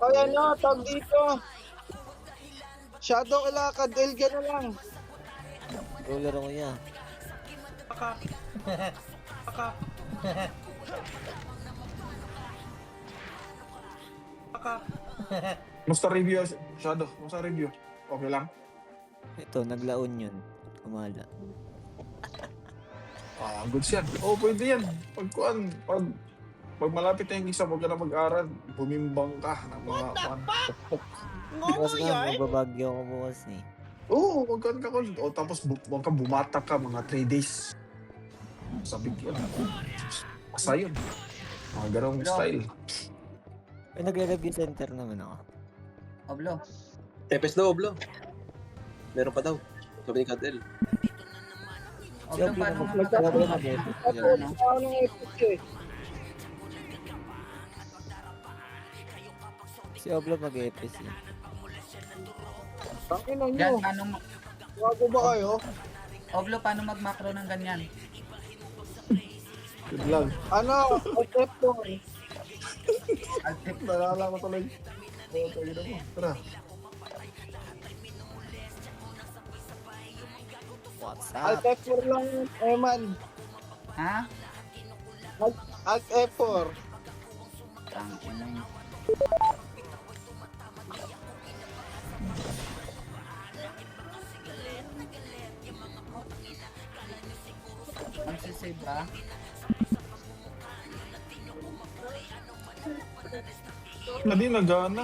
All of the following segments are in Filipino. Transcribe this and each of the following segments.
Ay ano, tawag dito. Shadow ilakad, Elga na lang. Roller ako niya. Musta review, Shadow? Musta review? Okay lang? Ito, naglaon yun. Kumala. Goods yan. Oo, pwede yan. Pag malapit na yung isa, huwag ka na mag-aral. Bumimbang ka ng mga pukpok. Bukas nga, magbabagyo ako bukas eh. Oo, huwag ka O tapos huwag kang bumatak ka mga 3 days. Sabi ko yun. Asa yun. Mga ganong style. Ay, nagre-review center naman ako. Oblo. Tepes daw, Oblo. Meron pa daw. Sabi ni Cadel. Si Oblo, Oblo paano na nga si Oblo mag-epic Ako, yan. ano ng epic eh. Si Oblo mag-epic yan. Tangina Yan, nyo. paano, Bago ba kayo? Oblo, paano mag-macro ng ganyan? Good lang. Ano, F4. Alt-F. Nalala ko tuloy. Oo, tayo na mo. Tara. What's Alt up? F4 lang, Eman. Ha? Alt F4. Tangina yun. Magsisave ba? Na di nagana.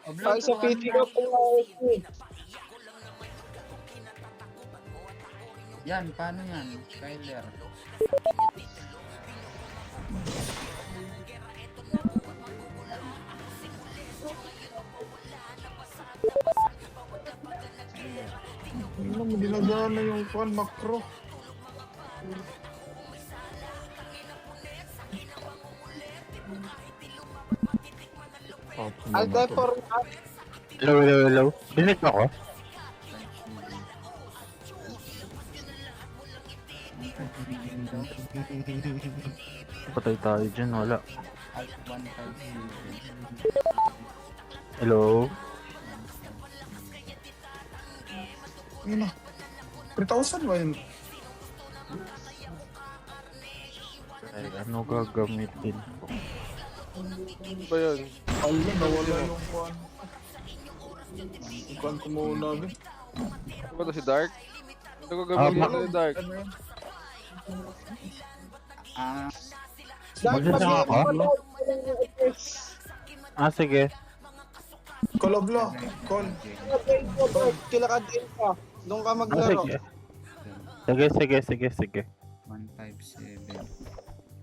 Oblo, Ay, sa turuan PT mo ko na. po ako. Yan, paano yan? Kyler. Ano mo, di nagana yung fan macro. Alt F4 na. Hello. Dinig ako? Patay tayo dyan, wala. Alt 157. Hello? Yun na. 3,000 ba yun? Ay, ano gagamitin ko? Ano ba yun? Ayun, nawala yung fan. Yung fan ko muna. Ano ba to si Dark? Ano ko gagawin Ah, mo ni Dark? Ano yun? Ah, Magsasama ka? Sige. Call of Law. Call. Kilakad din ka. Doon ka maglaro. Sige. 157.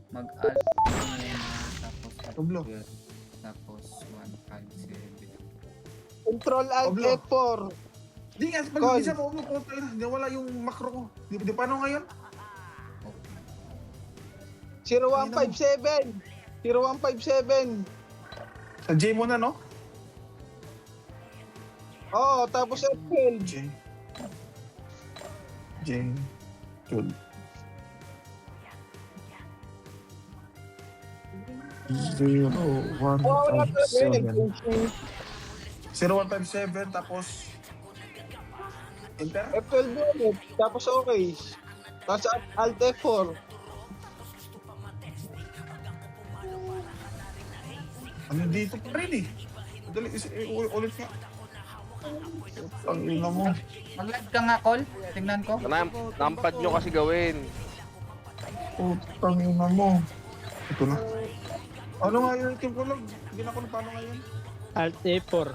Mag-alt muna, tapos Oblo. upgrade, tapos 157. Control Alt Oblo. F4. Di nga, pag-isa mo, nawala yung macro ko. Di paano ngayon? 0157. 0157. Sa J mo na, no? Oo, tapos F12. J. Good. 0, 1, Oo, wala 5, talaga 7. 0157, tapos Enter? F12 ulit. Tapos okay. Tapos Alt F4. Ano dito pa rin eh? Dali, ulit nga. Ang ina mo. Mag-live ka nga, Col. Tingnan ko. Nampad nyo kasi gawin. Putang ina mo. Ito na. Ano nga yung itim ko lang? Hindi na ako na paano ngayon. Alt A4.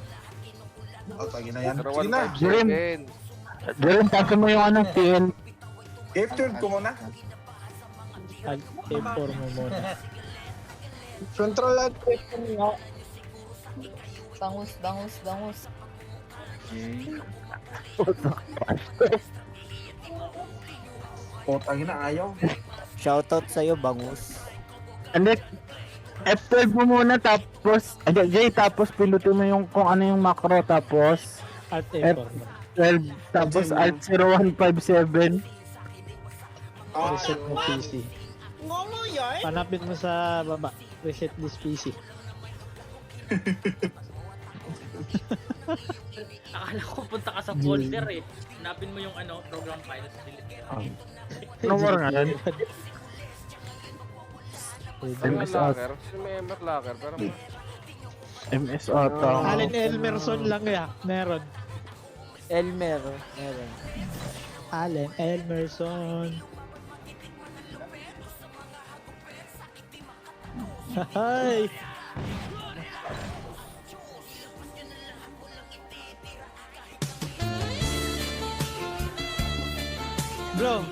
Tagi na yan. Pero Sige na. 157. Diren, pasa mo yung ano, TL. F12 ko muna. Alt A4 mo muna. Control Alt F4 nga. Bangus. Putang ina, ayaw. Shoutout sa'yo, Bangus. Hindi, F12 mo muna tapos, Jay, tapos pinutin mo yung kung ano yung macro tapos Alt F4. 12 tapos Alt 0157. Reset mo PC. Hanapin mo sa baba. Reset this PC. Akala ko punta ka sa folder eh. Hanapin mo yung program files. Delete. Ano mo nga yan? May MS ata. locker. May MS locker. Pero MS ata. Allen Elmerson lang ya. Meron. Elmer. Meron. Allen Elmerson. Hay. Bro.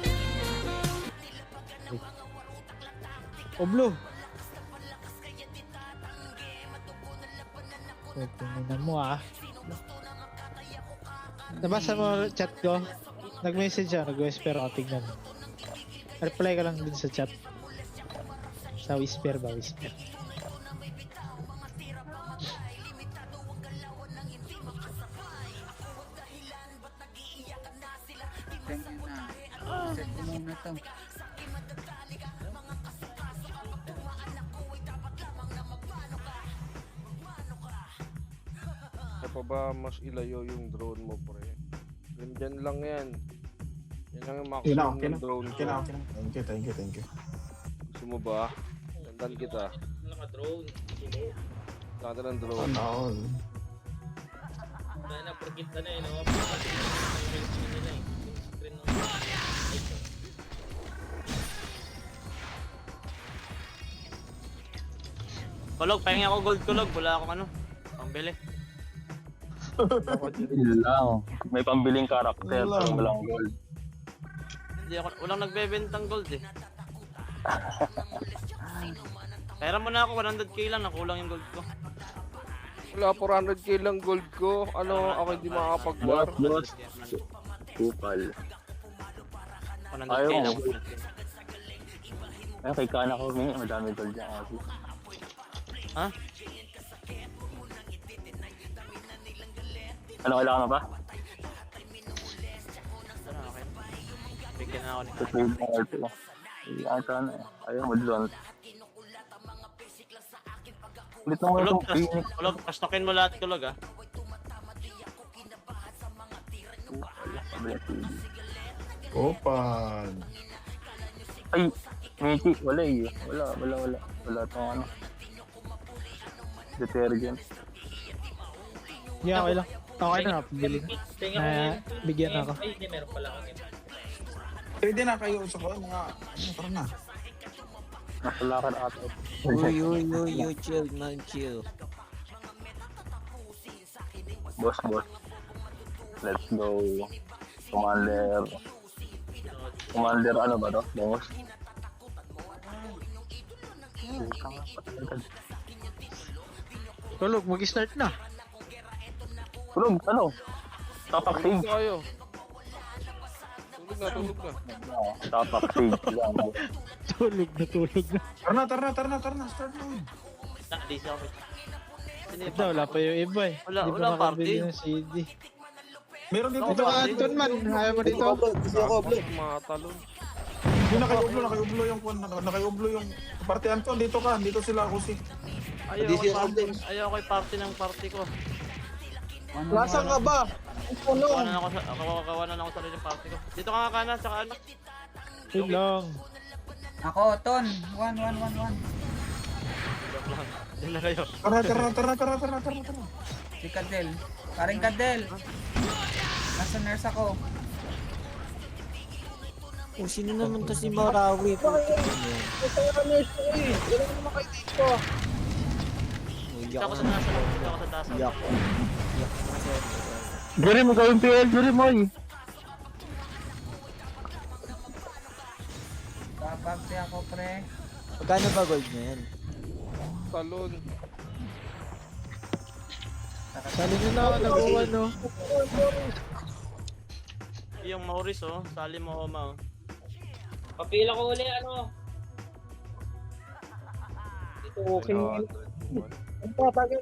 Oh, Blue. Tingnan mo ah. Nabasa mo chat ko? Nag-message ako, nag-whisper ako, tingnan mo. Reply ka lang din sa chat. Sa whisper ba, whisper? Ganyan na. Set ko muna to. Ano pa ba mas ilayo yung drone mo, pre? Ganyan lang yan. Yan lang yung maximum ng drone ko. Thank you. Gusto mo ba? Gandaan kita. Naka-drone. Ganda ng drone. Ano? Kaya na-forget na eh, no? Nila eh. Screen mo. Kulog, pahingi ako gold kulog. Wala akong pambili. Yun lang. May pambiling karakter Wala. pero walang gold. Hindi ako, walang nagbebentang gold eh. Pera mo na ako, 100k lang, nakulang yung gold ko. Wala, 400k lang gold ko. Ano, ako hindi makakapag-war. Boss. Kupal. 100k Ayaw. lang. Ay, kay Kana ko, may madami gold niya kasi. Ha? Ano, kailangan mo ba? Ano, okay. Bigyan na ako ni Sa trade ng RP. Ay, sana eh. Ayaw mo doon. Ulit naman Kulog, itong Phoenix. kulog, pastokin mo lahat kulog ah. Opan. Ay, Miti, wala eh. Wala. Wala itong detergent. Yeah, okay lang. Okay na, pabili na. Tingnan Bigyan ako. Ay, hindi, meron pala ako. Pwede na kayo sa mga tara na. Nakalakad ata. Uy, chill man, chill. Boss. Let's go. Commander ano ba to? Boss? Tulog, mag-start na. Tulog, ano? Tapak sage. Tayo. Tulog na. Tapak sage lang. Tulog na. Tara na. Start na. Di siya ako. Ito, wala pa yung iba eh. Wala, Di pa wala makabili party. ng CD. Meron dito. Ito ka, Anton man. Ayaw mo dito. Gusto ako, bro. Mga talon. Yung nakaiublo yung nakaiublo yung party Anton dito ka. Dito sila Kusi. Ayaw ko party ng party ko. Nasaan ka ba? Punong. Kawanan ako sa rin party ko. Dito ka nga kana, tsaka ano. Yun lang. Ako, Ton. 1. Diyan na kayo. Tara. Si Kadel. Paring Kadel. Nasa nurse ako. Oh, sino naman to si Marawi? Ito yung nurse ko eh. Ilan naman kayo dito? Dito ako sa taas. Yak. Gary mo gawin PL, Gary mo eh. Babagti ako, pre. Magkano ba gold niya yan? Talon. Sali nyo na ako, nag-uwan no. Yung Maurice oh, sali mo Oma oh. Papila ko uli ano. Okay. Ah, Ang tatagal.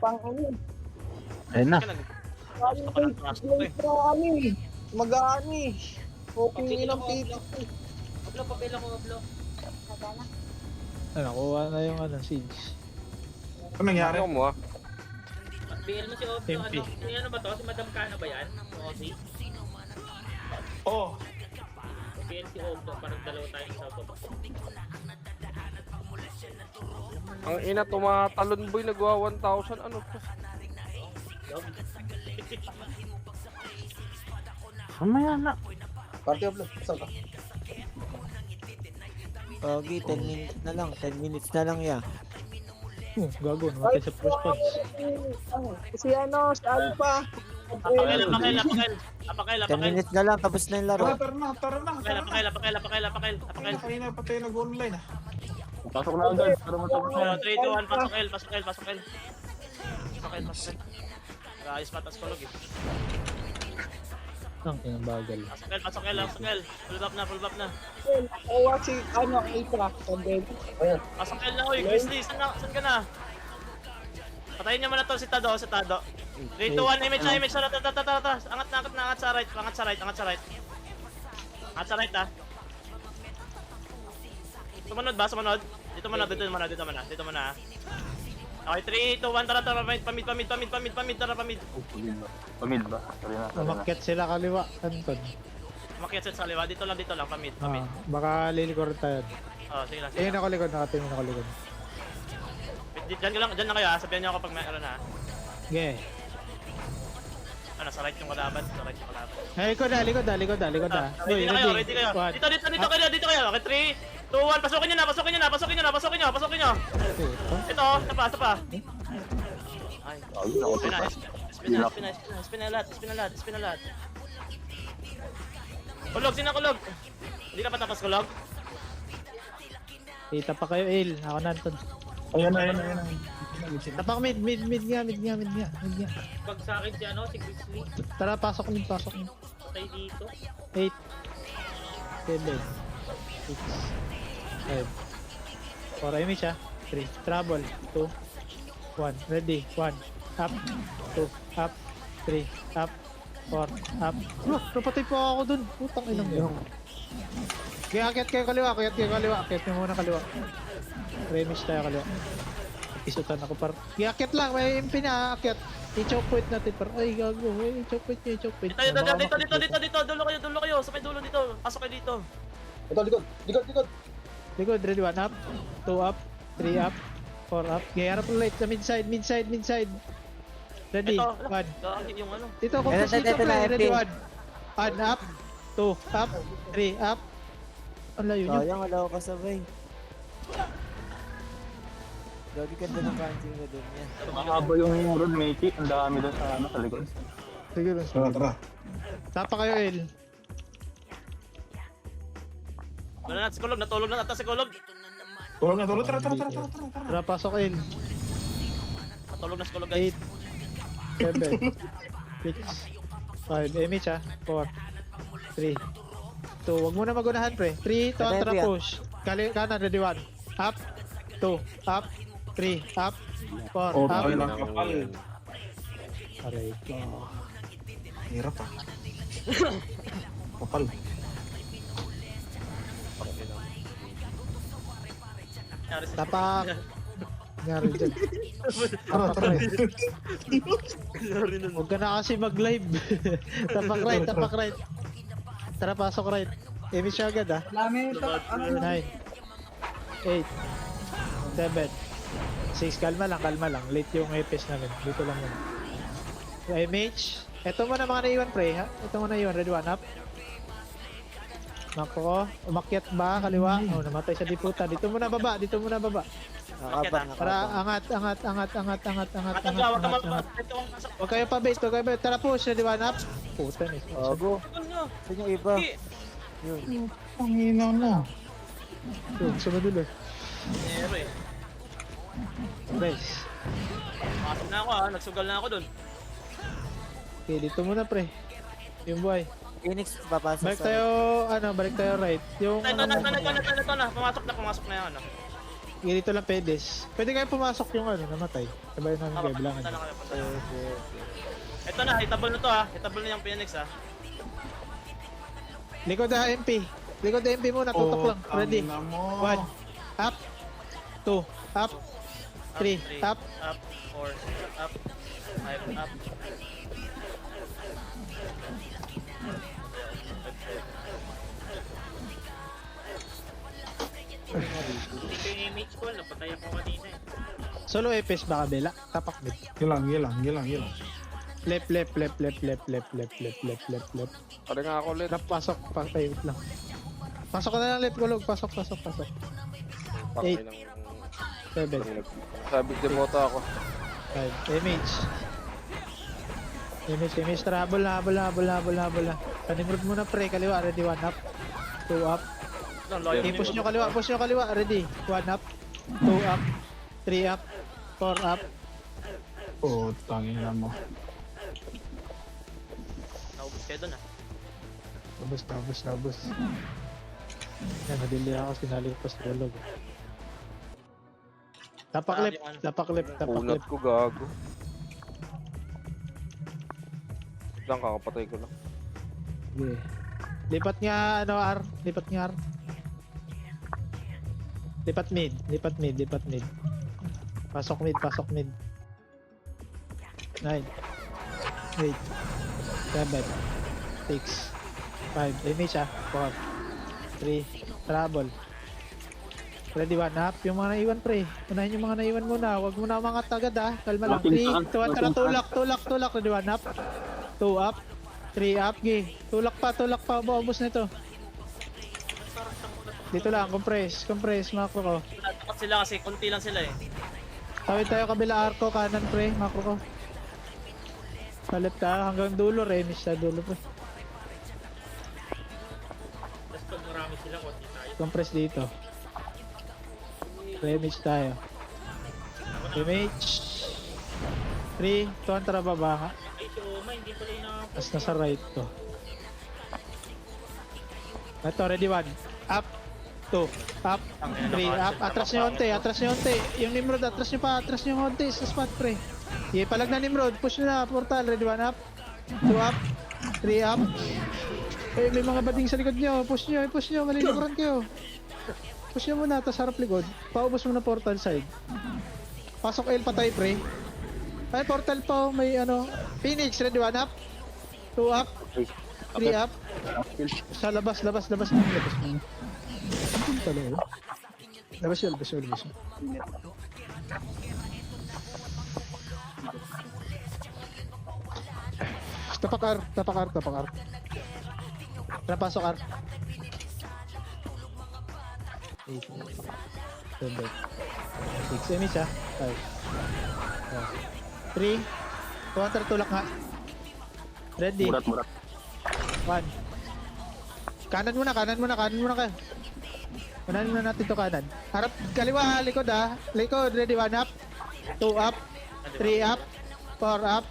Pang ano. Ayun na. Mag-aani. Okay ilang pito. Oblo, papel ako, Oblo. Nakuha na yung siege. Ano nangyari? Ano mo ah? BL mo si Oblo, MP. ano ba to? Si Madam Kana ba yan? Okay. Oh, BL si Oblo, parang dalawa tayong sa baba. Ang ina tumatalon boy, nagwa 1,000. Ano to? Mamaya na. Party of love. Saan ka? Pogi, 10 minutes na lang. 10 minutes na lang ya. Gago, namatay sa first punch. Si ano, si Alpha. Apakil. 10 minutes na lang, tapos na yung laro. tara na. Apakil. Kanina pa tayo nag-online ah. Pasok na agad para matapos na. 3, 2, 1, pasok. Ayos patas kulog eh. Ang bagal. Pasok. Full buff na. Nakuha si ano, Alpha. Sabi. Pasok na, oy, Grizzly, saan ka na? Patayin niyo muna to si Tado. 3, 2, 1, image, tara. Angat sa right. Angat sa right ah. Sumunod ba? Dito muna ah. Okay, 3, 2, 1, tara, pamid, tara, pamid. Pamid ba? Sorry na. Umakyat sila kaliwa, Anton. Umakyat sa liwa, dito lang, pamid. Baka lilikuran tayo. Oh, sige lang. Ayun ako likod, nakatingin ako likod. Diyan na kayo ah, sabihan niyo ako pag may ano na. Okay. Ano, sa right yung kalaban. Ay, likod na. Ready kayo. One. Dito kayo. Okay, 3, 2, 1, pasukin niyo na. Ito, isa pa. Ay, spinalat. Kulog, sino kulog? Hindi ka pa tapos kulog? Kita pa kayo, Il. Ako na, Anton. Ayan. Tapak mid nga. Pag sa akin si Grizzly, Tara, pasok mid. patay dito. 8, 7, 6, 5, 4, image 3, trouble, 2, 1, ready, 1, up, 2, up, 3, up, 4, up. Bro, napatay po ako dun. Putang inang yun. Kaya akyat kayo kaliwa. Akyat nyo muna kaliwa. Remish tayo kaliwa. Isutan ako par. Kaya akyat lang, may MP na akyat. I-choke point natin par. Ay, gago. I-choke point. Dito. Dulo kayo. Sa may dulo dito. Pasok kayo dito. Ito, likod. Likod, ready, 1 up, 2 up, 3 up, 4 up. Gaya harap ulit sa mid-side. Ready, Ito, 1. gagawin yung ano. Dito, compass dito, Ito na, pre. Ready, MP. 1. 1 up, 2 up, 3 up. Ang layo nyo. Sayang, wala ko kasabay. Gagi ganda ng kancing na doon yan. Mahaba yung road, matey. Ang dami doon sa likod. Sige lang. Tara. Tapa kayo, El. Wala na, si Kulog. Natulog na ata si Kulog. Tulog na. Tara. Tara, pasok, El. Natulog na si Kulog, guys. 8, 7, 6, 5. Image 4, 3, 2. Huwag muna magunahan, pre. 3, tara, push. Kanan, ready, 1. Up, 2, up, 3, up, 4, Oh, up. tayo lang kapal. Aray ko. Hirap ah. Kapal. Nangyari si- Tapak. Nangyari dyan. Tara. Huwag ka na kasi mag-live. Tapak right. Tara, pasok right. Image siya agad 9, 8, 7, 6. Kalma lang. Late yung EPS namin. Dito lang yun. Image. Ito mo na mga naiwan, pre. Ha? Ito mo na iwan. Ready, 1 up. Nako. Umakyat ba? Kaliwa. Oh, namatay sa diputa. Dito muna baba. Nakabang. Para angat. Huwag ka mababa. Huwag kayo pa-base. Tara, push. Ready, 1 up. Puta ni. Ogo. Ano nyo? Saan yung iba? Sige. Yun. Ang hinaw na. Sunod ulit. Pero eh. Nice. Pasok na ako nagsugal na ako dun. Okay, dito muna, pre. Yung buhay. Phoenix, papasok Balik tayo right. Yung Ito na. Pumasok na yung ano. Ganito lang pedes. Pwede kayo pumasok yung ano, namatay. Sabay namin kayo bilangan. Punta na kami, punta na. Ito na, hitable na to ha. Hitable na yung Phoenix ha. Likod na MP. Likod na MP muna, tutok lang. Ready. Tangina mo. 1. Up. 2. Up. 3. Up. Up. 4. Up. 5. Up. Hindi ko yung image ko, napatay ako kanina eh. Solo EPS baka bela. Tapak mid. Gilang. Left. Pare nga ako ulit. Left, pasok. Wait lang. Pasok ka na lang left, gulog. Pasok. Pakay 8. ng... 7. Sabi, demoto ako. 5. Image. Trouble na. Kanimrod muna pre, kaliwa, ready, 1 up. 2 up. No, loyal Okay, push nyo kaliwa, ready. 1 up. 2 up. 3 up. 4 up. Oh, tangina mo. Naubos kayo dun ah. Labos. Yan, nadili ako, sinali ko sa tulog. Tapak left. Unat ko gago. Lang kakapatay ko lang. Okay. Lipat nga, R. Lipat mid. Pasok mid. 9. 8. 7. 6. 5. Image 4. 3. Trouble. Ready, 1 up. Yung mga naiwan pre. Unahin yung mga naiwan muna. Huwag mo na mga tagad Kalma lang. 3. Tulak. Ready, 1 up. 2 up. 3 up. Tulak pa. Ubos na ito. Dito lang. Compress. Macro ko. Takot sila kasi konti lang sila eh. Tawid tayo kabila arco. Kanan pre. Macro ko. Palit tayo hanggang dulo. Remis sa dulo pre. Tapos pag marami sila, konti tayo. Compress dito. Remis tayo. Image. 3. Kontra baba nga. Ay, si Oma, hindi pala yung Tapos nasa right to. Ito, ready 1. Up. 2. Up. 3. Up. Atras nyo onte. Yung Nimrod, atras nyo onte sa spot pre. Sige, palag na Nimrod. Push nyo na. Portal. Ready 1 up. 2 up. 3 up. Eh, may mga bading sa likod nyo. Push nyo. Malilimuran kayo. Push nyo muna. Tapos harap likod. Paubos mo na portal side. Pasok L patay pre. Ay, portal pa. May Phoenix. Ready 1 up. 2 up. 3 up. Sa labas. Labas mo. Labas yun. Tapak R. Napasok R. 8. 7. 6. Emis 5. 3. Counter tulak nga. Ready. 1. Kanan muna kayo. Unahin muna natin to kanan. Harap, kaliwa, likod Likod, ready, 1 up. 2 up. 3 up. 4 up.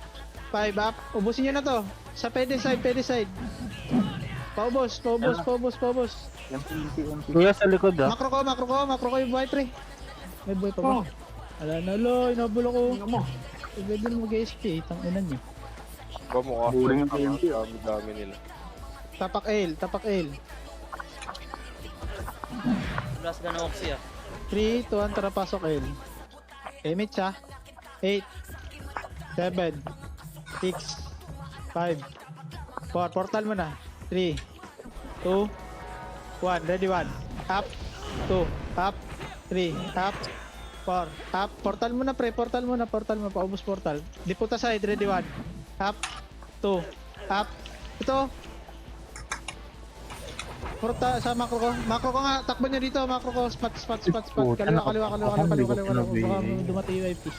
5 up. Ubusin nyo na to. Sa pwede side. Paubos. Kuya sa likod Makro ko yung buhay pre. May buhay pa ba? Ala na lo, inabul ako. Pwede mo mag-SP, tangina nyo. Kamukha. Buring ang Dami nila. Tapak L. Plus na Oxy 3, 2, 1, tara pasok L. Image 8, 7, 6, 5, 4, portal mo na. 3, 2, 1, ready 1. Up, 2, up, 3, up, 4, up. Portal mo na pre, portal mo. Paubos portal. Diputa side, ready 1. Up, 2, up. Ito. Porta sa makro ko nga, takbo nyo dito, makro ko, spot. Kaliwa. Baka dumatay yung IP.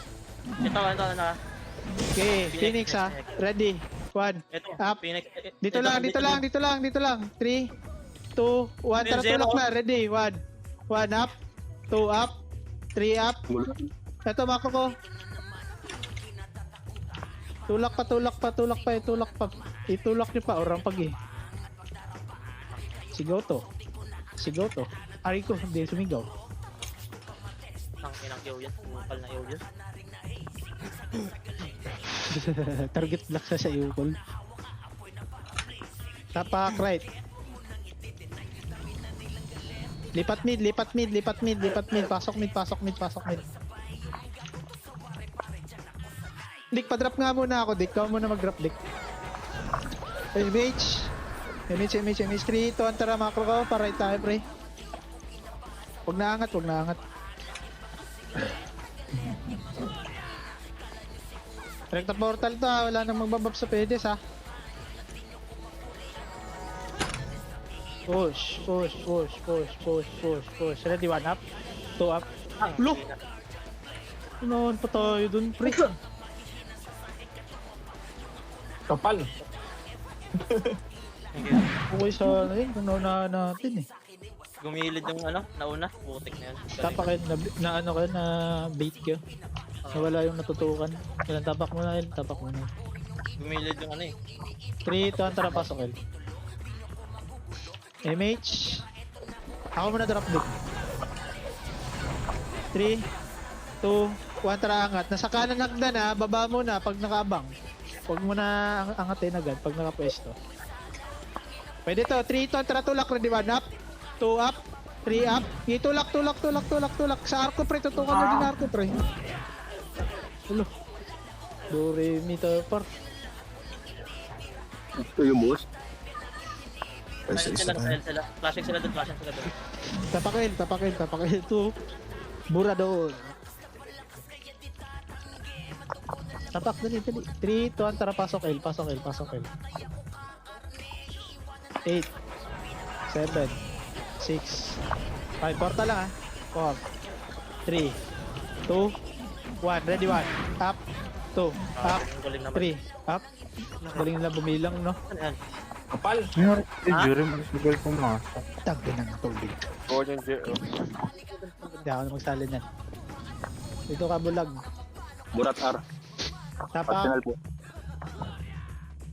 Ito na. Okay, Phoenix ready. 1, Ito, up. Phoenix. Dito lang. 3, 2, 1, tara tulak na, ready. 1 up, 2 up, 3 up. Ito makro ko. Tulak pa. Itulak nyo pa, orang pag Sigaw to. Ari ko, hindi sumigaw. Inang Q yan. Ukal na Q yan. Target block siya sa Eukol. Tapak right. Lipat mid, lipat mid, lipat mid, lipat mid. Pasok mid, pasok mid, pasok mid. Dick, pa-drop nga muna ako, Dick. Ikaw muna mag-drop, Dick. MH. MH, 3, 2, antara macro ko. Para right tayo, pre. Huwag naangat, huwag naangat. Rekta portal to ha. Wala nang magbabab sa pedes ha. Push, push, push, push, push, push, push. Ready, 1 up. 2 up. Look! Noon pa tayo dun, pre. Kapal. Okay sa ano yun, kung naunahan natin eh. Gumilid yung ano, nauna. Butik na yun. Tapak na ano kayo, na bait kayo. Nawala yung natutukan. Kailan tapak mo na yun, tapak mo na yun. Gumilid yung ano eh. 3, 2, tara, pasok yun. MH. Ako muna drop dip. 3, 2, 1, tara angat. Nasa kanan hagdan ha, baba mo na pag nakaabang. Huwag mo na angatin agad pag nakapwesto. Pwede to, 3, 2, tara tulak, ready 1 up, 2 up, 3 up. Itulak, tulak, tulak, tulak, tulak. Sa arco pre, tutukan mo din arco pre. Ulo. Dore mi to par. Ito yung boss. Flashing sila, flashing sila doon, flashing sila doon. Tapakil, tapakil, tapakil to. Bura doon. Tapak, dali, dali. 3, 2, tara, pasok L, pasok L, pasok L. 8, 7, 6, 5, porta lang ha. 4, 3, 2, 1, ready 1, up, 2, up, Galing naman. 3, up. Galing nila bumilang, no? Ano yan? Kapal. Yung Jerry, mag-sigal pumasok. Tagdo na ng tubig. Gawin yung J. Hindi ako na magsalin yan. Dito ka bulag. Murat R. Arsenal Tapak, po.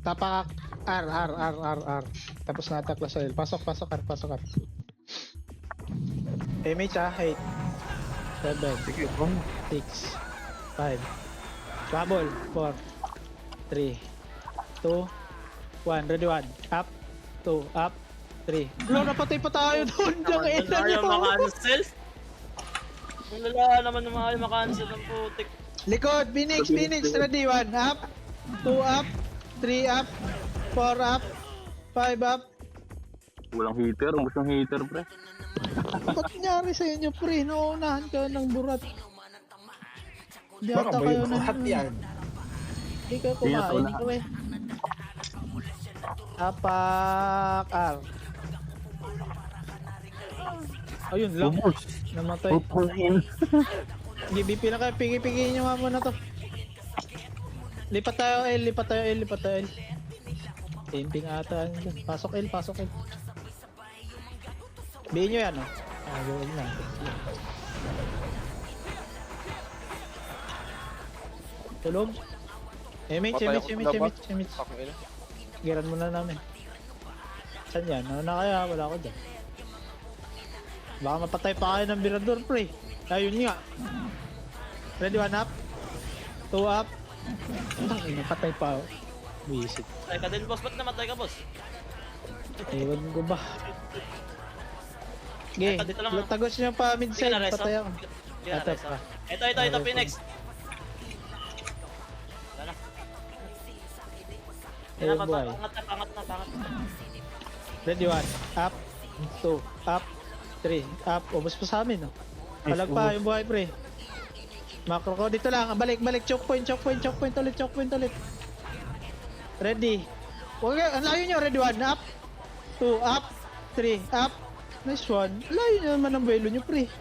tapak, R, R, R, R, R. Tapos natakla sa L. Pasok, pasok, R, pasok, R. MH ha, 8, 7, Sige, kung 6, 5, bubble, 4, 3, 2, 1, ready 1, up, 2, up, 3. Lo, napatay pa tayo doon, diyang Naman ina na ayaw nyo. makancel. Wala naman naman ayaw makancel ng putik. Likod, Phoenix, Phoenix, ready 1, up, 2 up, 3 up, 4 up, 5 up. Walang heater. Ubus ng heater, pre. Ba't nangyari sa inyo, pre? Nauunahan ka ng burat. Hindi Baka ata ba kayo yung na lahat yan? Hindi kayo kumain, ikaw eh. Tapak R. Ayun lang, ubos. namatay. Pupunin. GBP na kayo, pigi-pigiin nyo nga muna to. Lipat tayo L, lipat tayo L, lipat tayo L. Camping ata yan dyan. Pasok L, pasok L. Bihin nyo yan, oh. Yun na. Tulog. MH, Patay MH, ako sa MH, labas. MH, MH. Fucking ina. Giran muna namin. Saan yan? Ano na kaya? Wala ako dyan. Baka mapatay pa kayo ng Birador, pre. Ayun nga. Ready, 1 up. 2 up. Tangina, patay pa ako. Visit. Patay ka din, boss. Ba't namatay ka, boss? Ewan ko ba? Okay, Dito lang, tagos nyo pa Sige mid-side. na, reso. Patay ako. Sige na, Atap reso. ka. Ito, Phoenix. Wala na. Ayun, boy. Pangat na. Ready, 1. Up. 2. Up. 3. Up. Ubus pa sa amin, no? Palag pa yung buhay, pre. Macro ko. Dito lang. Balik. Choke point ulit. Ready. Okay, ang layo nyo. Ready, 1. Up. 2. Up. 3. Up. Nice one. Layo nyo naman ang buelo nyo, pre.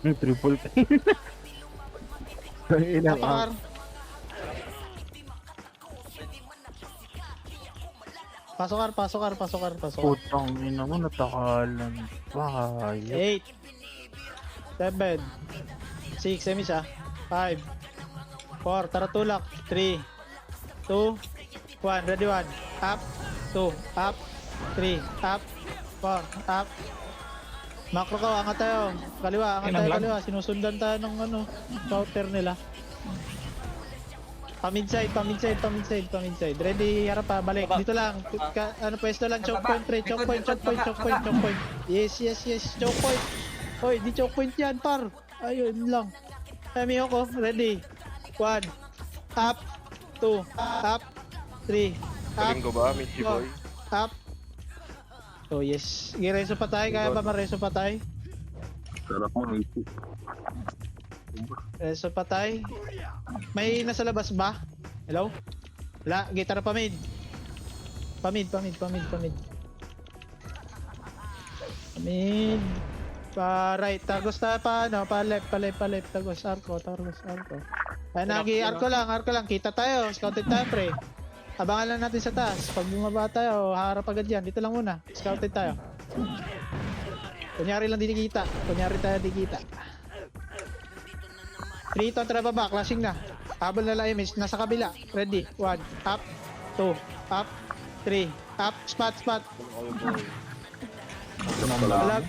Triple kill. Ina ka. Napakar. Pasok. Putang ina mo, natakalan. Bakay. 8, 7, 6, semis 5, 4, tara tulak, 3, 2, 1, ready 1, up, 2, up, 3, up, 4, up. Macro ko, angat tayo. Kaliwa, angat Ayun, tayo ang lag. kaliwa. Sinusundan tayo ng ano, counter nila. Pa-midside. Ready, harap pa, balik. Baba. Dito lang. Pwesto lang, choke point, pre. Choke point. Yes. Choke point. Hoy, di choke point yan, par. Ayun lang. Kami ako, ready. 1, up, 2, up, 3, up, Galing ko ba, Michi Boy? up. Oh, yes. Gireso pa tayo, kaya ba mareso pa tayo? Sarap mo, Michi. Reso pa tayo. May nasa labas ba? Hello? Wala, gitara pa mid. Pamid. Pa right, tagos tayo pa ano, pa left, tagos arko. Ay arko lang, kita tayo, scouted tayo pre. Abangan lang natin sa taas. Pag bumaba tayo, harap agad yan. Dito lang muna, scouted tayo. Kunyari lang di kita. 3 to tara baba, clashing na. Habol na lang image, nasa kabila. Ready, 1, up, 2, up, 3, up, spot. Palag,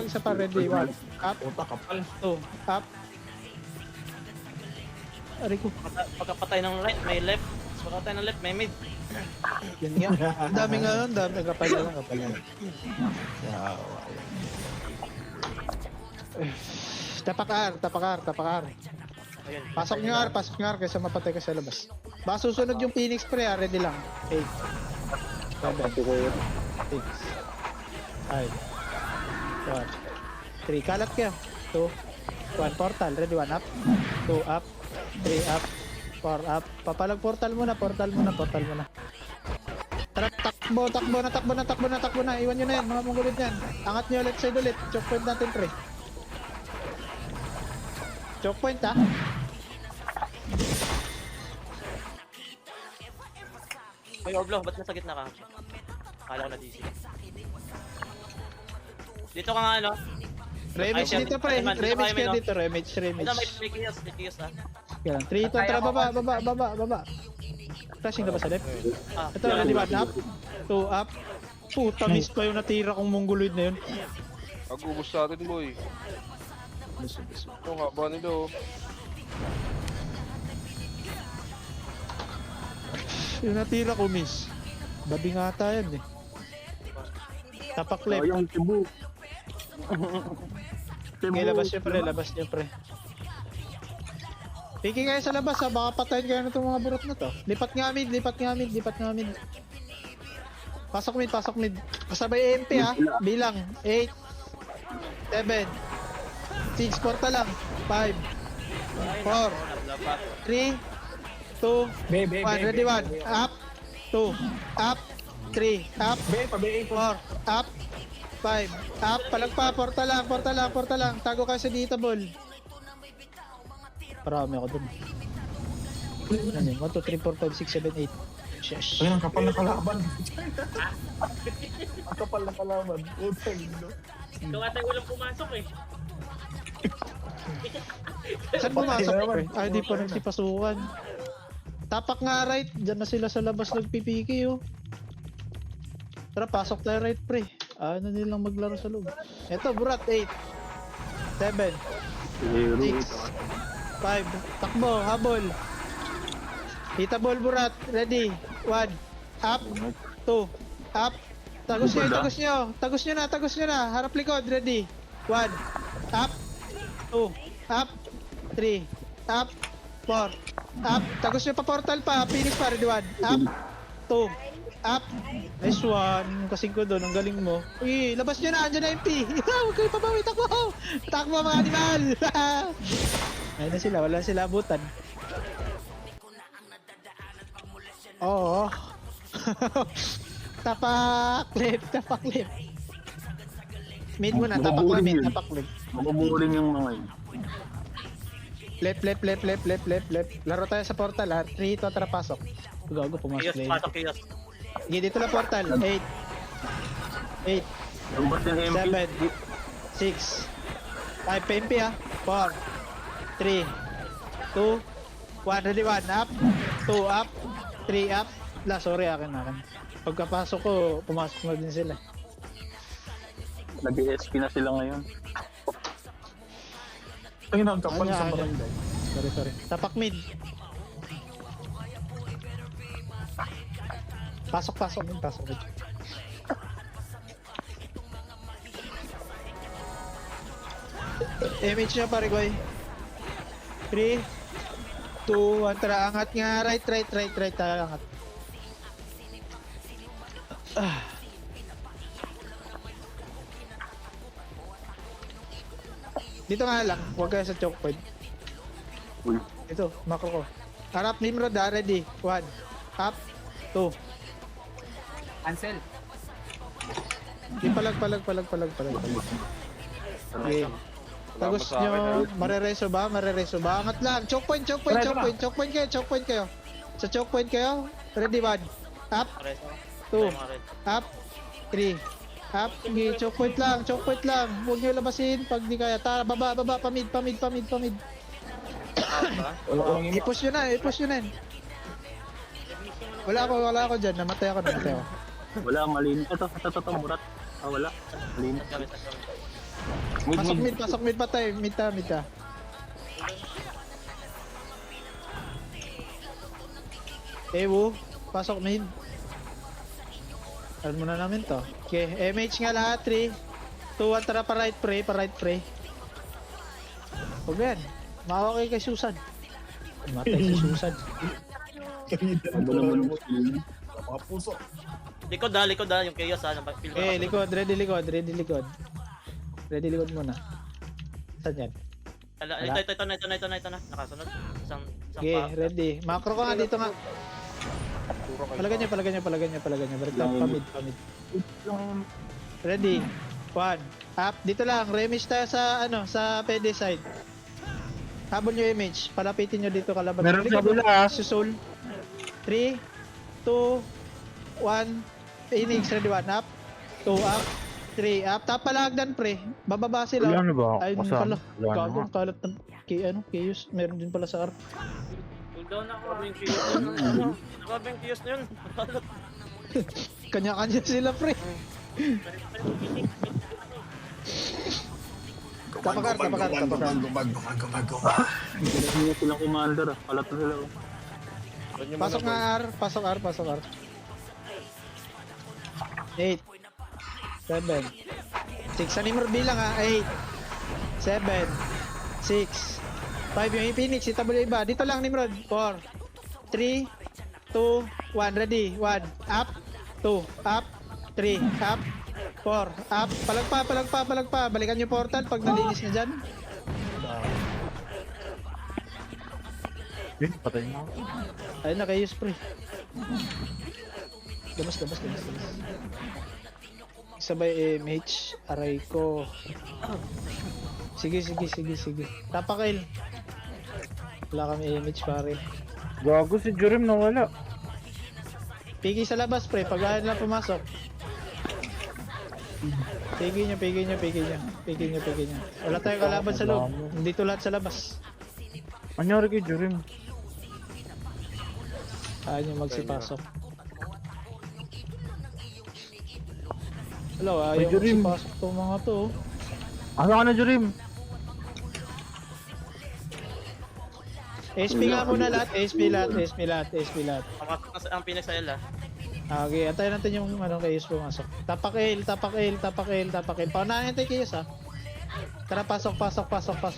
isa pa, ready, 1, up, Puta, kapal. 2, up. Aray ko, Pagkapatay ng right, may left. Pagkapatay ng left, may mid. yan nga. Ang dami kapal lang. Tapak R. Ayun. Pasok nyo R kaysa mapatay ka sa labas. Baka susunod yung Phoenix pre, ready lang. 8, 7, 6, 5, 4, 3, kalat kayo. 2, 1, portal, ready, 1 up, 2 up, 3 up, 4 up. Papalag portal muna. Tara, takbo na. Iwan nyo na yan, mga munggulit yan. Angat nyo left side ulit. Choke point natin, pre. Choke point, ha? May Oblo, ba't nasa gitna ka? Akala ko na DC. Dito ka nga ano? Remage Ay, dito, pre. Iron Man, dito Remage kayo, kayo no? dito, remage. Ito, may kios ah. Yan, 3, 2, tara, baba. Flashing na ba sa left? Ah, Ito, ready, 1 up, 2 up. Puta, miss pa yung natira kong mongoloid na yun. Mag-ubos sa atin, boy. Ito, haba nila, oh. Yung natira ko, miss. Babi nga tayo yan, eh. Tapak left. Yung tibu. Okay, labas nyo, pre. Piki kayo sa labas, ha. Baka patayin kayo na itong mga burot na to. Lipat nga mid. Pasok mid. Kasabay EMP, ha. Bilang. 8, 7, 6, porta lang. 5, 4, 3, 2, 1. Ready, 1. Up, 2, up, 3, up, 4, up, 5, up, palagpa, porta lang. Tago kayo sa dito, ball. Parami ako dun. Ano yun? 1, 2, 3, 4, 5, 6, 7, 8. Shush. Ayun, ang kapal na kalaban. Utang, no? Ikaw ata yung walang pumasok eh. Saan pumasok, pre? Ay, di pa nagsipasukan. Tapak nga right. Diyan na sila sa labas nagpipiki, oh. Tara, pasok tayo right, pre. Ano nilang maglaro sa loob. Eto, burat. 8, 7, 6, 5. Takbo, habol. Hita ball, burat. Ready. 1. Up. 2. Up. Tagos nyo na. Harap likod. Ready. 1. Up. 2. Up. 3. Up. 4. Up. Tagos nyo pa portal pa. Phoenix pa. Ready. 1. Up. 2. Up. Nice one. Kasing ko doon. Ang galing mo. Uy, labas nyo na. Andyan na MP. Huwag kayo pabawi. Takbo mga animal. Ayun na sila. Wala sila abutan. Oo. Tapak left. Mid muna, tapak Mabubuling left, yun. tapak left. Mabubuling yung mga yun. Left. Laro tayo sa portal, ha. 3 to, tara, pasok. Gago, pumasok Kios, lane. pasok kios. Sige, dito lang portal. 8. 8, Yung ba't yung MP? 7, 6, 5, PMP, ha. 4, 3, 2, 1, ready, 1, up, 2, up, 3, up. Sorry, akin. Pagkapasok ko, pumasok na din sila. Nag-ESP na sila ngayon. Ay, ang kapal Ano, sa ano? barangay. Sorry. Tapak mid. Pasok mid. Image niya pare koy. 3, 2, 1, tara, angat nga, right, tara, angat. Dito nga lang, huwag kayo sa choke point. Ito, macro ko. Harap Nimrod, ready. 1, up, 2. Cancel. Di palag. Okay. Tagos nyo, marereso ba? Angat lang. Choke point kayo. Sa choke point kayo. Ready, 1. Up, Pares ako. 2. Mga red. Up, 3. Up, sige, choke point lang. Huwag nyo labasin pag di kaya. Tara, baba, pamid. Out ba? I-push nyo na. Wala ako dyan. Namatay ako. Wala, malinis. Ito, murat. Wala. Malinis. Kami sa Pasok mid patay. Mid ta. Ewo, pasok mid. Alam muna namin to. Okay, MH nga lahat. 3, 2, 1, tara pa right pre. Huwag yan. Mawa kayo kay Susan. Matay si Susan. Mga puso. Likod ha, yung chaos ha. Feel ko. Likod. Ready likod muna. Saan yan? Ito na. Nakasunod. Isang Okay, pa. ready. Macro ka nga dito nga. Palagan niya. Balik lang, pamid. Ready. 1. Up. Dito lang. Remish tayo sa pede side. Habol nyo image. Palapitin nyo dito kalaban. Meron sa kabila. Si Soul. 3, 2, 1. Phoenix. Ready, 1. Up. 2, up. 3, up. Tapalagdan pre. Bababa sila. Wala na ba? Ay, Kasama? pala. Wala na Gagawin nga. kalat ng Chaos. Meron din pala sa R. Cooldown ako. Grabe yung chaos na yun. Kanya-kanya sila pre. Tapakan. Hindi na silang commander. Kalat na sila. Pasok nga R. 8, 7, 6. Sa Nimrod bilang ha. 8, 7, 6, 5. Yung Phoenix, itabol yung iba. Dito lang Nimrod. 4, 3, 2, 1. Ready. 1. Up. 2. Up. 3. Up. 4. Up. Palag pa. Balikan yung portal pag nalinis na dyan. Patay na. Ayun na kayo spray. Damas. Sabay MH. Aray ko. Sige. Tapakail. Wala kami MH pare. Gago si Jorim nawala. Pigi sa labas pre. Pag ayaw na pumasok. Pigi nyo. Wala tayong kalaban sa loob. Dito lahat sa labas. Anyari kay Jorim? Ayaw nyo magsipasok. Hello, ayaw Jorim. magsipasok tong mga to. Asa ka na Jorim? SP nga muna lahat. SP lahat. Pumasok na ang Phoenix sa L ha. Okay, antayin natin yung Chaos pumasok. Tapakail. Paunahin tayo Chaos ha. Tara, pasok.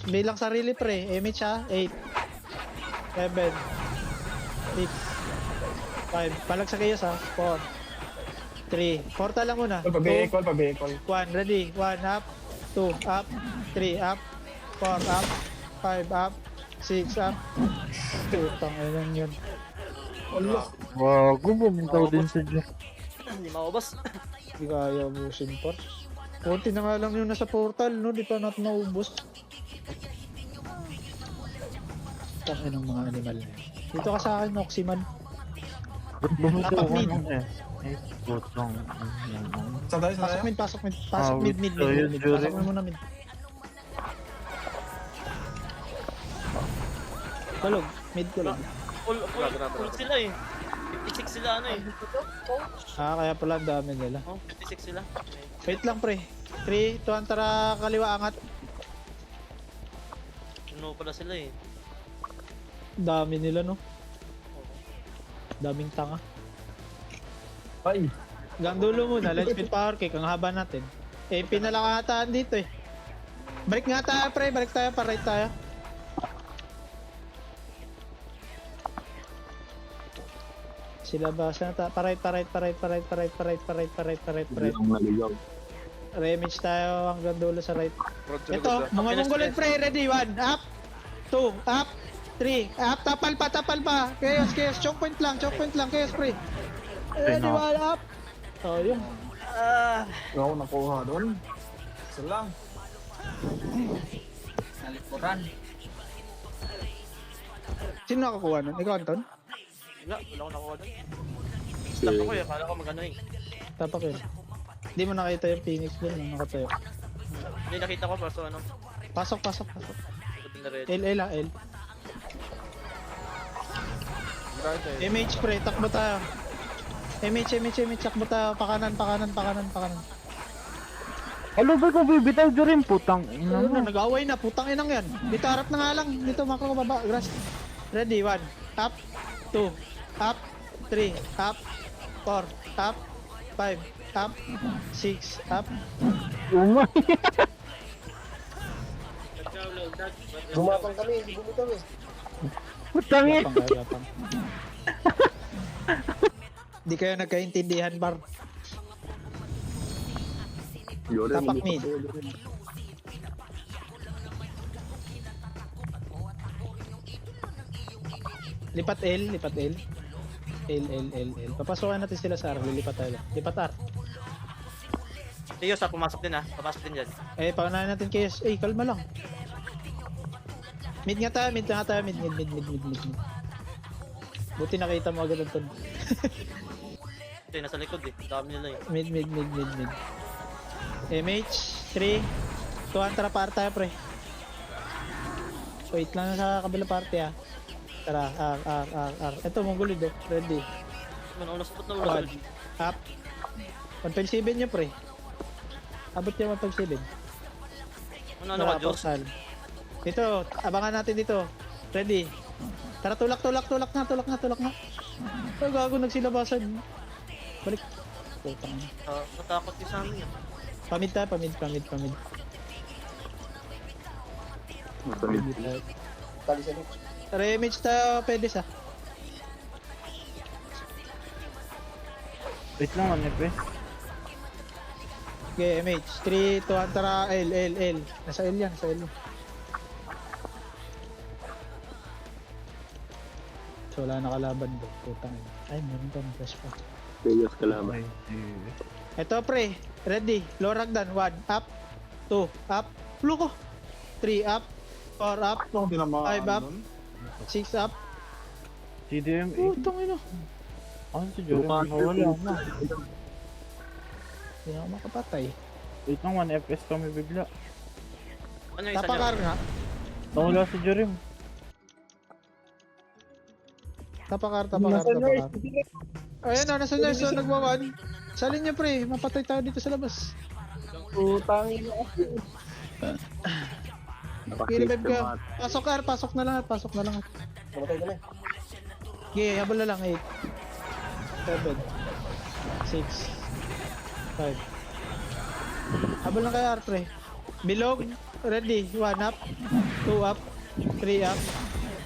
Bilang sarili pre. MH ha. 8, 7, 6, 5. Palag sa Chaos ha. 4, 3. Portal lang muna. Pabekol. 1, ready. 1, up. 2, up. 3, up. 4, up. 5, up. 6, up. Putang ilan yun. Allah. Gago, bumuntaw din sa Jorim. Hindi maubos. Hindi kaya ubusin pa. Kunti na nga lang yun nasa portal, no? Di pa natin naubos. Tangin ng mga animal na yun. Dito ka sa akin, Noximan. Bumutaw Tapak ko mid. nung putong. Saan tayo? Pasok mid. Pasok mo muna mid. Kulog. Full sila eh. 56 sila ano eh. Kaya pala ang dami nila. 56 sila. Wait lang pre. 3, 2, tara kaliwa angat. Ano pala sila eh. Dami nila no. Daming tanga. Ay, Hanggang dulo muna, let's speed power kick, ang haba natin. Eh, pinalakataan dito eh. Balik nga tayo pre, balik tayo, pa-right tayo. Sila ba? Saan ta? Pa-right. Remage tayo hanggang dulo sa right. Roger, Ito, ganda. mga mongolid pre, ready? 1, up, 2, up, 3, up, tapal pa. Chaos, choke point lang, chaos pre. Ready, 1, up. Oh, yun. ako nakuha doon. Isa lang. Nalikuran. Sino nakakuha nun? Ikaw, Anton? Wala akong nakuha doon. Stop ako eh, akala ko magano eh. Tapak yun. Hindi mo nakita yung Phoenix doon, nung nakatayo. Hindi nakita ko pero so ano. Pasok. Ikot na red. L. MH pre, takbo tayo. MH, takbo tayo. Pakanan. Ano ba kung bibitaw rin putang ina Ano, mo? nag-away na, putang inang yan. Dito, harap na nga lang. Dito, makro baba, grass. Ready, 1, up, 2, up, 3, up, 4, up, 5, up, 6, up. Umay. Gumapang kami, hindi bumitaw eh. Putang ina. Gapang. Di kayo nagkaintindihan, bar. Tapak mid. Lipat L. L. Papasokan natin sila sa R. Lilipat tayo. Lipat R. Tiyo sa pumasok din ah. Papasok din dyan. Eh, paunahin natin kay S. Eh, kalma lang. Mid nga tayo. Mid. Buti nakita mo agad ang ton. Ito yung nasa likod eh. Dami nila eh. Mid. MH, 3, 2, tara par tayo pre. Wait lang sa kabila party ah. Tara, R. Ito, mongolid oh. Ready. Ano, spot na ulo. 1, up. 1.7 nyo pre. Abot yung 1.7. Ano ka, Diyos? Portal. Dito, abangan natin dito. Ready. Tara, tulak na. Ay, gago, nagsilabasan. Balik. Putang. Matakot yung sa amin. Pamid tayo. Tali sa loob. Remage tayo, pwede sa. Wait lang, ano pre? Okay, MH. 3, 2, tara, L. Nasa L yan. So, wala nakalaban doon. Putang ina. Ay, meron pa, fresh pa. Serious kalaban. Ito pre, ready. Low ragdan. 1, up. 2, up. Luko. 3, up. 4, up. Ako tinamaan 5, up. doon. 6, up. CDM. Putang ina. Ano si Jory? Wala na. Hindi na ako makapatay. Wait lang, 1 FPS kami bigla. Ano yung isa Tapakar dyan? nga. Nawala si Jory. Tapakar. Ayan na, nasa nurse. So, nagwawan. Salin niyo pre, mapatay tayo dito sa labas. Putang ina. I-revive ka. Pasok na lang. Namatay ka na. Okay, habol na lang. 8, 7, 6, 5. Habol lang kay R pre. Bilog. Ready. 1 up. 2 up. 3 up.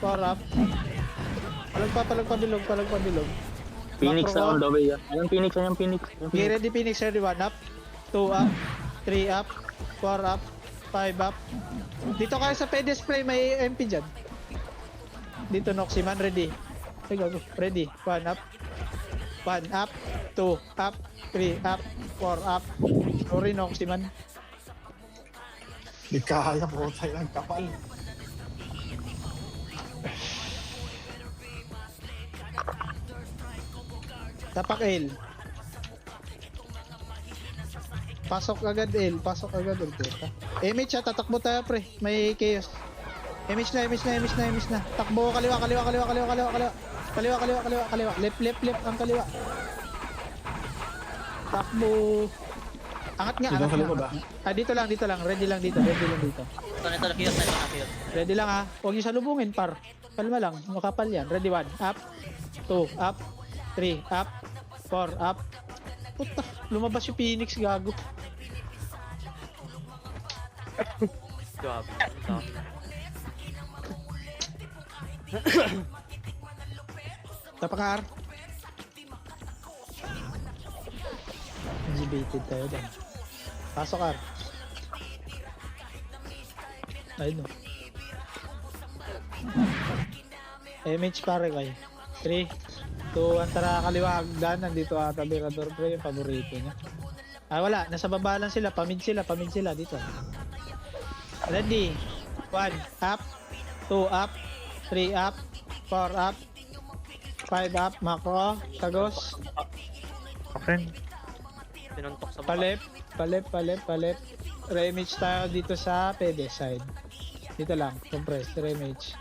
4 up. Palag pa bilog. Phoenix Macro na on up. the way. Anong Phoenix? Okay, ready Phoenix. Ready. 1 up. 2 up. 3 up. 4 up. 5 up. Dito kayo sa pedal spray. May MP dyan. Dito Noximan. Ready. Ay, gago. Ready. 1 up. 1 up. 2 up. 3 up. 4 up. Sorry Noximan. Di kaya po tayo ng kapal. Tapak L. Pasok agad L. Puta. MH tatakbo tayo pre. May chaos. MH na. Takbo kaliwa. Left ang kaliwa. Takbo. Angat nga, Dito angat sa nga. likod, angat nga. Dito lang. Ready lang dito. Ito na cute, ito na cute. Ready lang ha. Huwag niyo salubungin, par. Kalma lang. Makapal yan. Ready, 1. Up. 2. Up. 3. Up. 4. Up. Puta. Lumabas yung Phoenix, gago. Grabe. Tapakar. Exhibited tayo dyan. Pasok, Ar. Ayun no. MH pare kayo. 3, 2, 1, tara kaliwa hagdan. Nandito ata Mirador pre, yung paborito niya. Ah wala, nasa baba lang sila. Pamid sila dito. Ready. 1, up. 2, up. 3, up. 4, up. 5, up. Macro. Tagos. Okay. Pinuntok sa baba. Palip. Remage tayo dito sa pede side. Dito lang, compress, remage.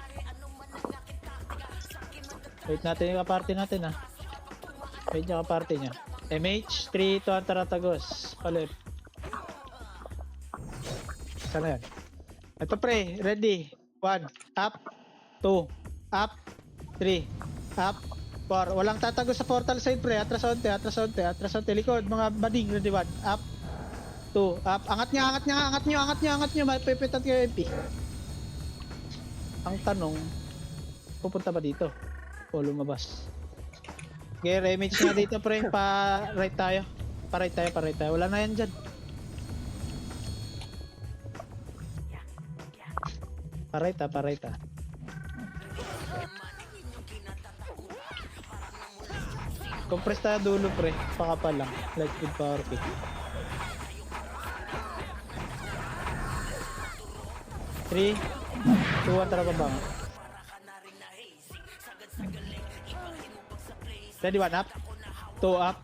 Wait natin yung kaparty natin ah. Wait yung kaparty niya. MH, 3, 2, Antaratagos. Palip. Sana yan? Ito pre, ready. 1, up. 2, up. 3, up. 4. Walang tatagos sa portal side pre. Atras onte. Likod, mga bading. Ready, 1, up. 2, up. Angat nyo. Mapipitat kayo MP. Ang tanong, pupunta ba dito? O lumabas? Okay, remage na dito pre. Pa-right tayo. Pa-right tayo. Wala na yan dyan. Pa-right ah. Compress tayo dulo pre. Pakapal lang. Light speed power kick. 3, 2, 1, tara baba. Ready, 1 up. 2 up.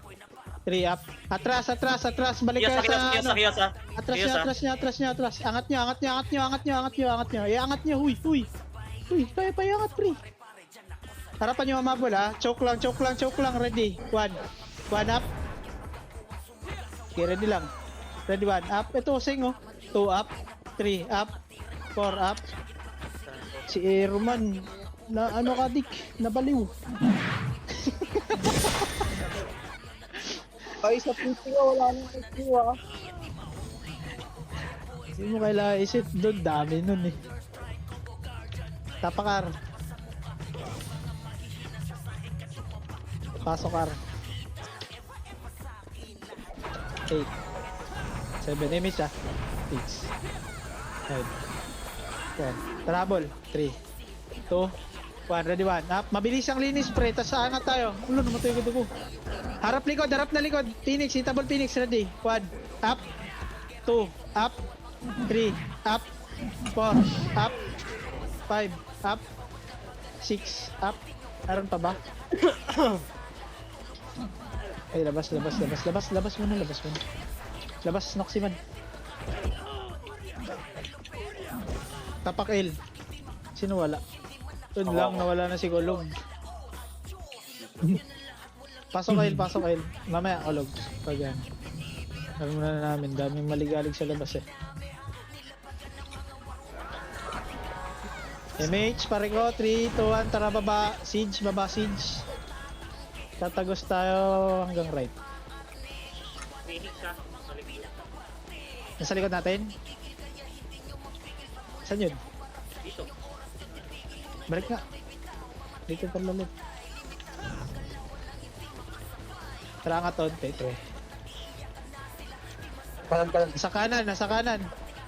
3 up. Atras. Balik kayo sa... Kiyos. Atras nyo. Angat nyo. Iangat nyo. Huy. Kaya pa iangat, pre. Harapan nyo mamabol, ha. Choke lang. Ready. 1 up. Okay, ready lang. Ready, 1 up. Ito, sing, oh. 2 up. 3 up. 4 up. Si Aeroman na ano ka dik, nabaliw. Ay, sa puti nga, wala nang ikiwa. Hindi mo kailangan isip doon, dami nun eh. Tapakar. Pasok, Ar. 8 7 image ah. 6 5 4 Trouble. 3 2 1, ready, 1 up. Mabilis ang linis pre. Tas angat tayo. Ulo, namatay ko. Harap na likod. Phoenix, hitable Phoenix, ready. 1 up. 2 up. 3 up. 4 up. 5 up. 6 up. Meron pa ba? Ay, labas muna. Labas, Noximan. Tapak L. Sino wala? Doon lang, nawala na si Kulog. Pasok L. Mamaya, Kulog. Pag yan. Alam mo na namin, daming maligalig sa labas eh. MH, pare ko, 3, 2, 1, tara baba. Siege. Tatagos tayo hanggang right. Nasa likod natin? Saan yun? Dito. Balik nga. Dito talalit. Tara nga tonte, pre. Kanan. Nasa kanan.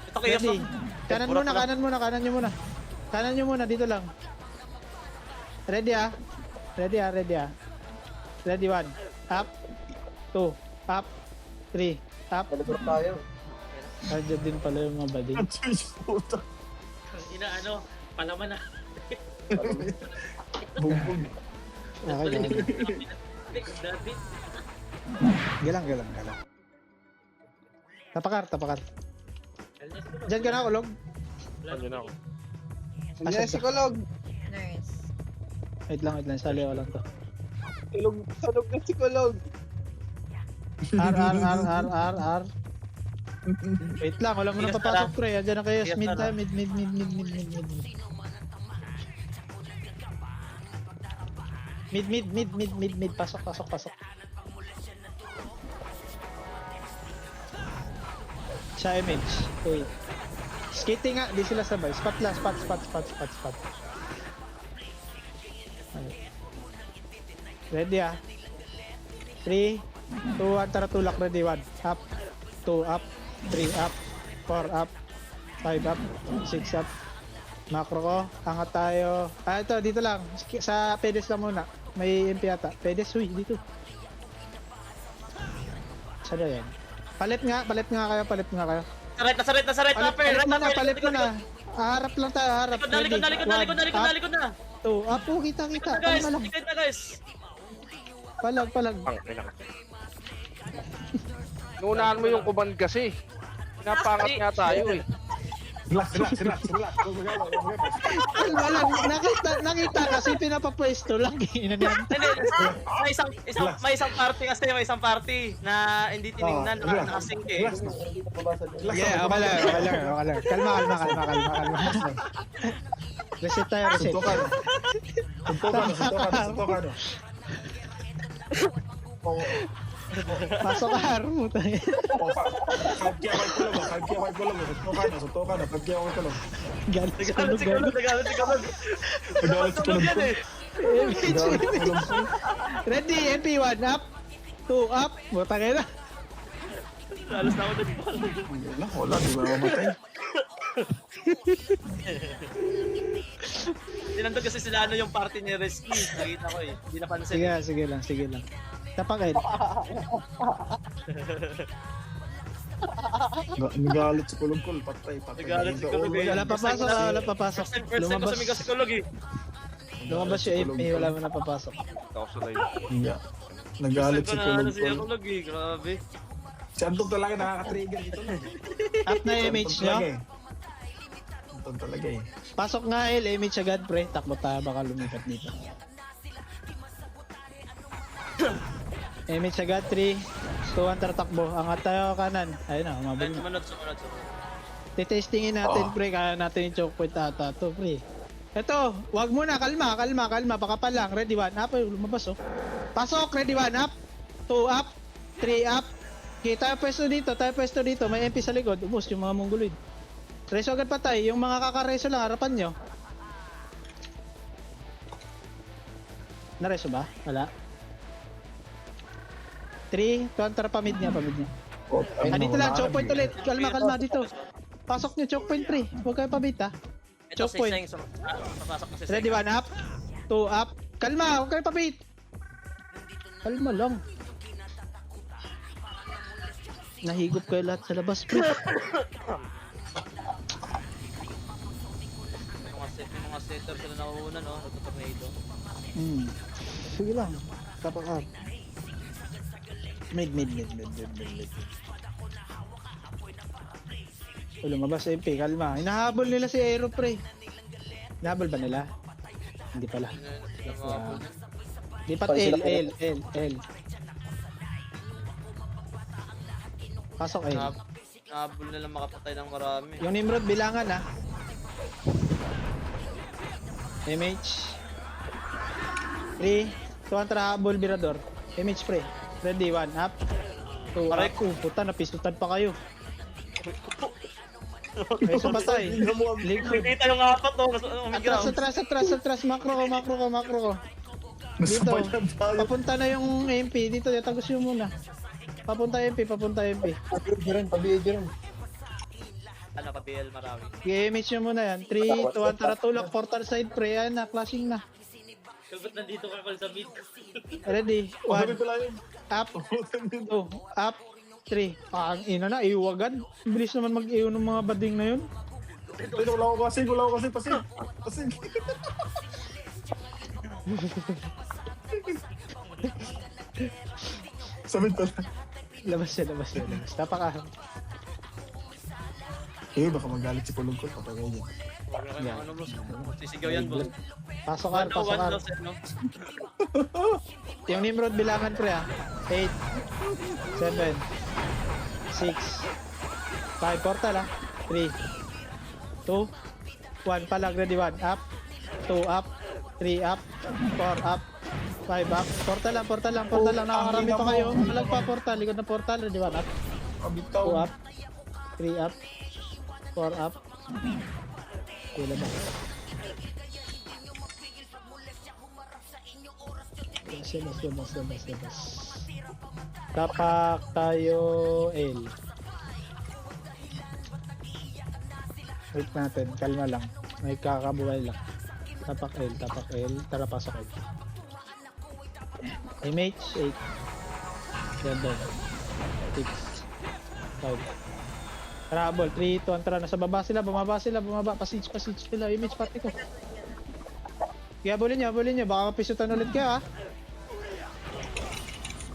Ito kiyos. Ready. Kanan nyo muna, dito lang. Ready ah. Ready, 1. Up. 2. Up. 3. Up. Balik tayo. Nandiyan din pala yung mga bading. Puta. Ano, palaman na. Bumbog. Okay. Galang. Tapakar. Diyan ka na, Kulog. Andiyan ako. Nandiyan si Kulog. Wait lang, sali ko lang to. Salog na si Kulog. R. Wait lang, wala mo na Yes, papasok tara. pre. Andiyan na kayo. Yes, Mid tara. tayo, mid. Mid. Pasok. Sa image. Wait. Skating nga, di sila sabay. Spot. Ready ah. 3, 2, 1, tara tulak. Ready, 1. Up. 2, up. 3, up. 4, up. 5, up. 6, up. Macro ko. Angat tayo. Ito, dito lang. Sa pedes lang muna. May MP yata. Pedes, huy, dito. Saan na yan? Palit nga kayo. Nasa right, upper. Palit mo na. Harap lang tayo, harap. Likod na. 2, up. Oh, kita. Guys, Palag. likod na guys. Palag. Nunahan mo yung command kasi. Pinapangat nga tayo eh. Relax. Wala, nakita kasi pinapapwesto lang. Inaniyan. May isang party na hindi tinignan, nakasing eh. Yeah, okay lang. Kalma. Reset tayo. Suntukan. Pasok ka, harmo tayo. Kagkiyaway ko lang. Suntukan na. Kagkiyaway ko lang. Galit Nagalit sa si Kulog. Nagalit si Kulog. Ready, MP1 up. 2 up. Buta kayo na. Alas na ako doon. Wala, di ba mamatay? Tinandog kasi sila yung party ni Risky. Nakita ko eh. Hindi napansin. Sige lang. Tapakin. Nagalit si Kulog. Patay. Nagalit si Kulog eh. Wala papasok. First time ko sumigaw si Kulog eh. Lumabas yung MP, wala mo na papasok. Ako sa live. Nagalit si Kulog. Si Kulog eh. Grabe. Si Antong talaga nakaka-trigger dito. Up na yung image nyo. Antong talaga eh. Pasok nga image agad pre. Takbo tayo, baka lumipat dito. Image agad, 3, 2, 1, tara takbo. Angat tayo kanan. Ayun na, umabot na. Sumunod. Titestingin natin pre, kaya natin yung choke point ata to pre. Eto, wag muna, kalma, baka pa lang. Ready 1, up, lumabas oh. Pasok, ready 1, up, 2 up, 3 up. Okay, tayo pwesto dito, may MP sa likod, ubos yung mga mongoloid. Reso agad patay, yung mga kakareso lang, harapan nyo. Nareso ba? Wala. 3, 2, tara pamid niya. Dito lang, choke point ulit. Kalma dito. Pasok nyo, choke point pre. Huwag kayo pabita. Ito Choke point. Papasok na si Seng. Ready, 1 up, 2 up. Kalma, huwag kayo pabit. Kalma lang. Nahigop kayo lahat sa labas pre. May mga setter sila nakuuna no. Nagtatornado. Sige lang. Tapak up. Mid. Lumabas MP, kalma. Hinahabol nila si Aero pre. Hinahabol ba nila? Hindi pala. Lipat L. Pasok L. Nahabol na lang makapatay ng marami. Yung Nimrod bilangan ah. MH 3, 2, tara habol Birador. MH pre. Ready, 1 up, 2 Aray up. Puta, napisutan pa kayo. May sumatay. Likod. Nakita yung apat to. Atras. Macro ko. Dito. Papunta na yung MP. Dito, tagos yun muna. Papunta MP. Pabiyagiran. Ano pa BL marami. MH nyo muna yan. 3, 2, 1, tara tulak. Portal side pre. Ayan na, clashing na. Ba't nandito ka pala sa mid? Ready, 1 up, 2 up, 3. Ang ina na, iwagan. Bilis naman mag-iwan ng mga bading na yun. Wala ko kasi, pasig. Sabi ko. Labas. Tapak ka. Baka magalit si Kulog ko. Papagay niya. Ano boss? Sisigaw yan boss. Pasok ka. Yung Nimrod bilangan pre ah. 8, 7, 6, 5, portal ah. 3, 2, 1, palag, ready, 1, up, 2, up, 3, up, 4, up, 5, up, portal lang, nakakarami pa kayo, palag pa, portal, likod na portal, ready, 1, up, 2, Kabitaw. up, 3, up, 4, up, wala ba? Labas. Tapak tayo L. Wait natin, kalma lang. May kakabuhay lang. Tapak L. Tara, pasok L. Image 8. 7. 6. 5. Trouble, 3, 2, tara. Nasa baba sila, bumaba. Pasage sila. Image pati ko. Kaya bulin nyo. Baka mapisutan ulit kayo, ha?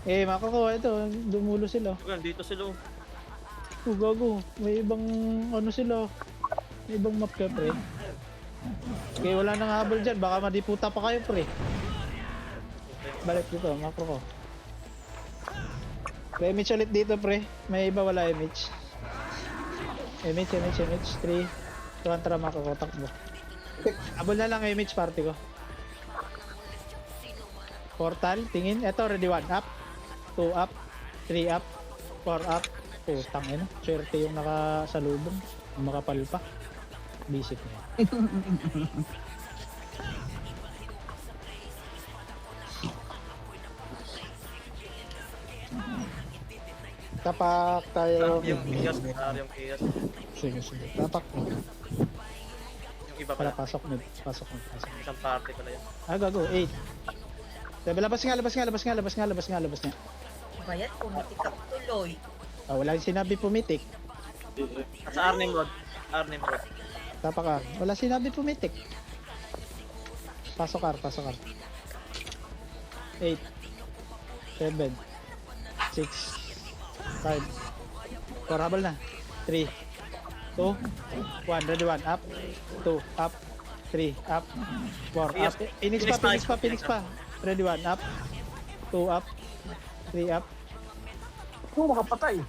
Makakuha ito. Dumulo sila. Hanggang dito sila. Gago. May ibang ano sila. May ibang map ka, pre. Okay, wala nang habol dyan. Baka madiputa pa kayo, pre. Balik dito, makro ko. Pre, image ulit dito, pre. May iba wala image. Image. 3. Tuwan, tara, makakotak mo. Habol na lang image party ko. Portal, tingin. Eto, ready, 1 up. 2 up. 3 up. 4 up. Putang ina. Swerte yung nakasalubong. Makapal pa. Visit niya. Tapak tayo. Yung chaos. Yung chaos. Sige. Tapak mo. Yung iba Para pala. pasok mo. Isang party pala yun. Gago. 8. Sabi, labas nga. Bayad, pumitik ako tuloy. Wala yung sinabi pumitik. Sa Arnim Road. Tapak ka. Wala sinabi pumitik. Pasok ka. 8. 7. 6. 5. Habol na. 3. 2. 1. Ready, 1. Up. 2. Up. 3. Up. 4. Up. Phoenix pa. Ready, 1. Up. 2. Up. 3. Up. Makapatay.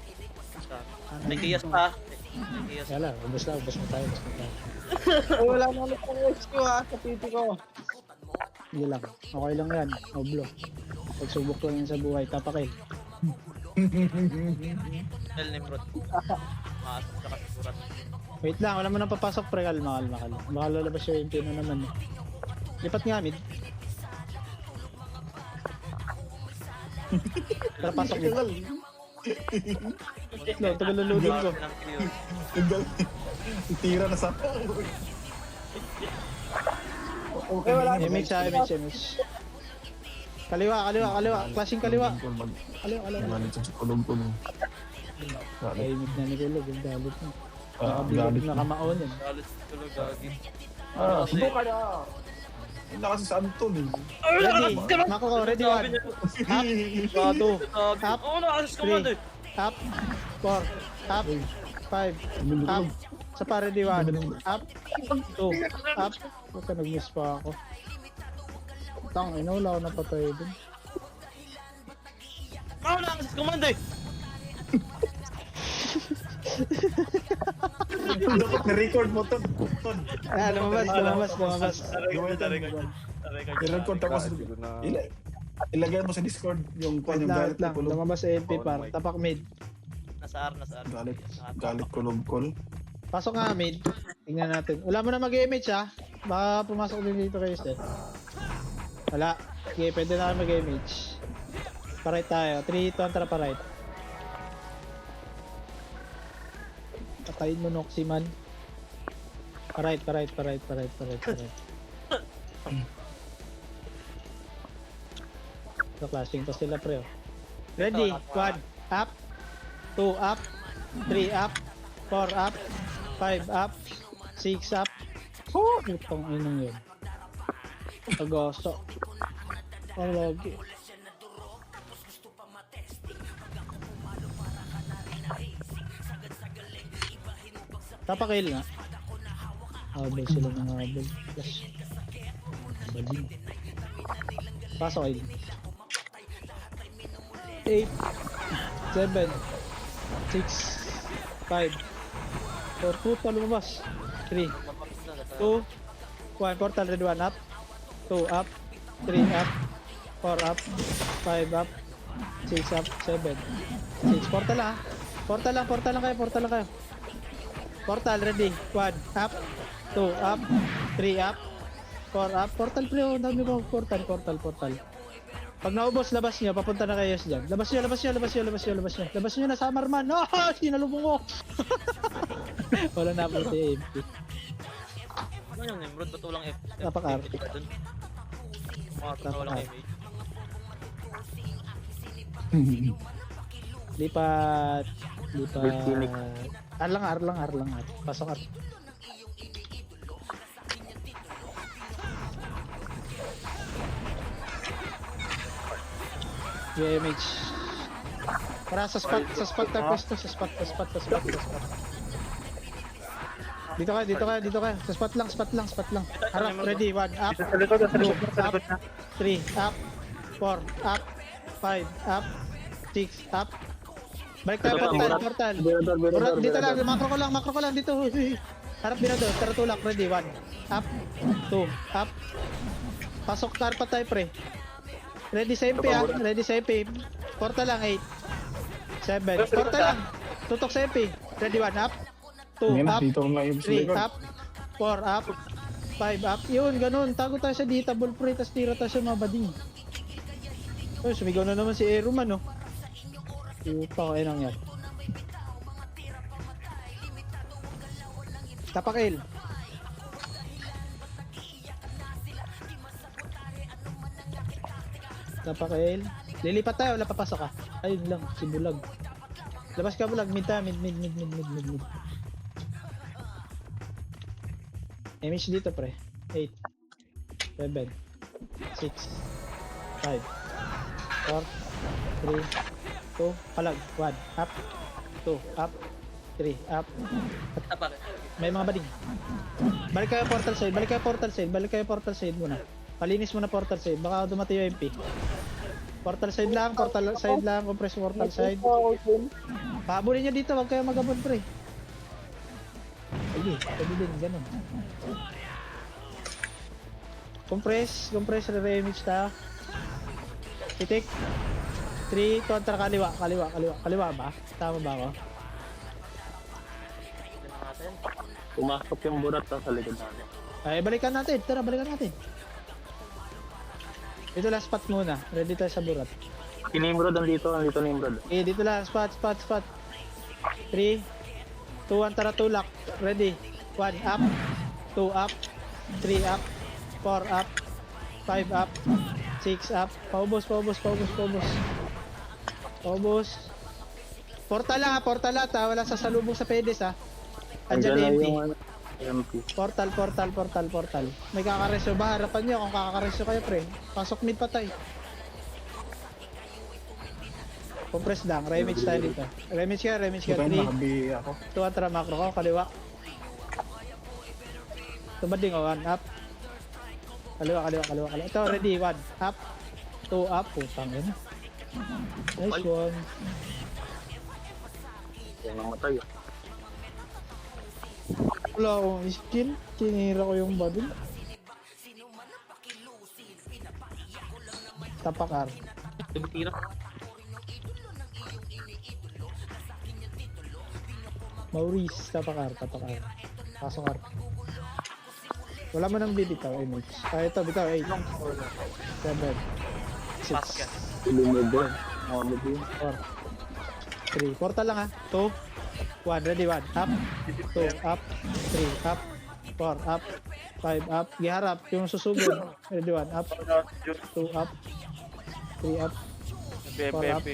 May chaos pa. Yala, ubos mo tayo. Wala na ulit ang HQ ha, sa PT ko. Hindi lang. Okay lang yan. Oblo. Pagsubok ko yan sa buhay. Tapakil. El Nimrod. Maas sa kasiguran. Wait lang. Wala mo nang papasok pre. Kalma. Baka lalabas yung pino naman. Lipat nga mid. Tara pasok mid. Tagal na loading ko. Tira na sa... Okay, wala na. Image. Kaliwa. Clashing kaliwa. Kaliwa. Galit sa kulong ko. Ay, image na ni Kulog. Yung galit mo. Galit. Nakabilog na kamaon yan. Galit tulog gagi. Subukan na. Yun na kasi sa Anton eh. Ready. Mako ko. Ready, 1. Up. 2. Up. Oo, nakasis command eh. Up. 4. Up. 5. Up. Sa pa, ready, 1. Up. 2. Up. Huwag ka nag-miss pa ako. Tang, wala ako napatay dun. Oo, nakasis command eh. Dapat na-record mo to. Lumabas. I-record tapos ilagay mo sa Discord yung kwan yung galit lang. ko kulong. Lumabas sa MP par. Tapak mid. Nasa R. Galit kulong. Pasok nga mid. Tingnan natin. Wala mo na mag-image ha. Baka pumasok din dito kayo Steph. Wala. Okay, pwede na kayo mag-image. Pa-right tayo. 3, 2, tara pa-right. Patayin mo Noximan. Pa-right. So, clashing pa sila pre. Ready? 1. Up. 2 up. 3 up. 4 up. 5 up. 6 up. Itong inong yun. Agoso. Ang lagi. Tapakil nga. Habol sila ng habol. Flash. Baling. Pasok kayo. 8 7 6 5 4, puta, lumabas. 3, 2, 1, portal, ready, 1 up, 2 up, 3 up, 4 up, 5 up, 6 up, 7, 6, portal lang ha. Portal lang kayo. Portal, ready, 1 up, 2 up, 3 up, 4 up, portal pre, ang dami mo, portal. Pag naubos, labas nyo, papunta na kayo dyan. Labas nyo na, Summer Man. Oh, sinalubong ko. Wala na po si MP. Ano yung Nimrod? Ba't walang F? Napaka-arte. F dun? Mga totoo walang image. Lipat. Volcanic. Arlang. Pasok at. UMH. Para sa spot tayo pwesto, sa spot. Dito kayo. Sa spot lang. Harap, ready, 1 up, Sa likod na. 3 up, 4 up, 5 up, 6 up. Balik tayo portal. Burat, dito lang, makro ko lang dito. Harap binado, tara tulak, ready, 1 up, 2 up. Pasok karpa tayo pre. Ready sa MP ah, Portal lang, 8 7, portal lang. Tutok sa MP. Ready, 1 up, 2 Ngayon, up, dito ko lang yung 3 up, 4 up, 5 up. Yun, ganun. Tago tayo sa ditable pre, tas tira tayo sa mga bading. Oh, sumigaw na naman si Aeroman, no? Puta ko, ayun ang yan. Tapak L. Lilipat tayo, wala papasok ka. Ayun lang, si Bulag. Labas ka Bulag, mid. Image dito pre. 8 7 6 5 4 3 2 palag 1 up 2 up 3 up. May mga bading. Balik kayo portal side muna. Palinis muna portal side, baka dumating yung MP. Portal side lang, compress portal side. Pahabulin nyo dito, wag kayo magabon pre. Sige, pwede din, ganun. Compress, re-image ta. Titik. 3, kontra kaliwa ba? Tama ba ako? Pumasok yung burat sa likod natin. Ay, balikan natin. Dito lang spot muna. Ready tayo sa burat. Si Nimrod nandito Nimrod. Dito lang. Spot. 3, 2, 1, tara tulak. Ready. 1 up, 2 up, 3 up, 4 up, 5 up, 6 up. Paubos. Portal lang ha. Wala sasalubong sa pedes ha. Andyan na MP. Portal. May kakaresyo ba? Harapan nyo kung kakaresyo kayo pre. Pasok mid patay. Compress lang. Remage tayo dito. Remage ka. 3, 2, ako. 1, tara macro ko. Kaliwa. Tumading o. 1 up. Kaliwa. Ito ready. 1 up. 2 up. Putang yun. Nice one. Yung namatay. Wala akong skill. Tinira ko yung badin. Tapakar. Tumutira. Maurice, tapakar. Pasok ar. Wala mo nang bibitaw, image. Ito, bitaw, 8. 7. 6. Lumod din. 4. 3. Portal lang ha. 2. 1. Ready, 1. Up. 2. Up. 3. Up. 4. Up. 5. Up. Giharap. Yung susugod. Ready, 1. Up. 2. Up. 3 up. 4 up.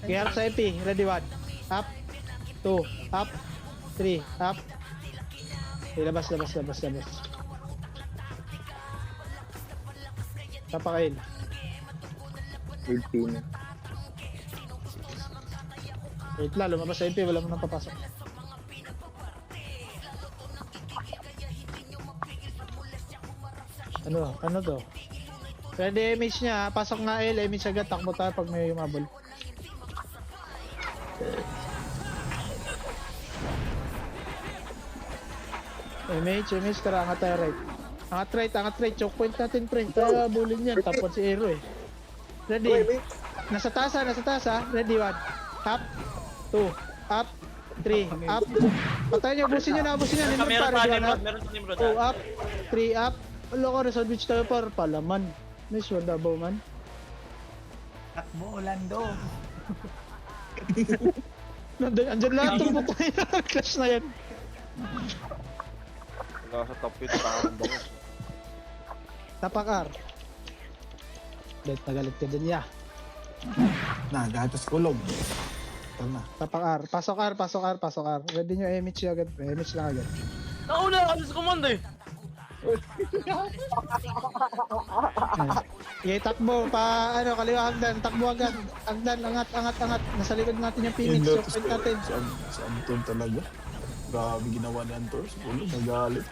Giharap sa EP. Ready, 1. Up. 2. Up. 3. Up. Labas. Tapakain. Filipino. Wait lang, lumabas sa MP, wala mo nang papasok. Ano to? Pwede image niya, pasok nga L, image agad, takbo tayo pag may umabol. MH, tara, angat tayo right. Angat right, choke point natin, pre. Kaya bulin yan, tapon si Aero eh. Ready? Nasa taas ha. Ready, 1. Up. 2. Up. 3. Up. Patayin nyo, ubusin nyo. Nimrod Meron pa, pa, ready, 1 Nimrod. up. Meron pa Nimrod. 2 up. 3 up. Loko, na-sandwich tayo par palaman. Nice one, Dabaw man. Takbo, Orlando. Andyan lahat ng butay na clash na yan. Wala sa top 8 parang bangus. Tapakar. Galit ka dyan, ya. Gatas kulog. Ito na. Tapakar. Pasok R. Ready nyo, MH agad. MH lang agad. Nauna, ano sa command eh. Okay, takbo. Kaliwa hagdan. Takbo agad. Hagdan, angat. Nasa likod natin yung Phoenix. Choke point natin. Si Anton talaga. Grabe ginawa ni Anton. Siguro nagalit.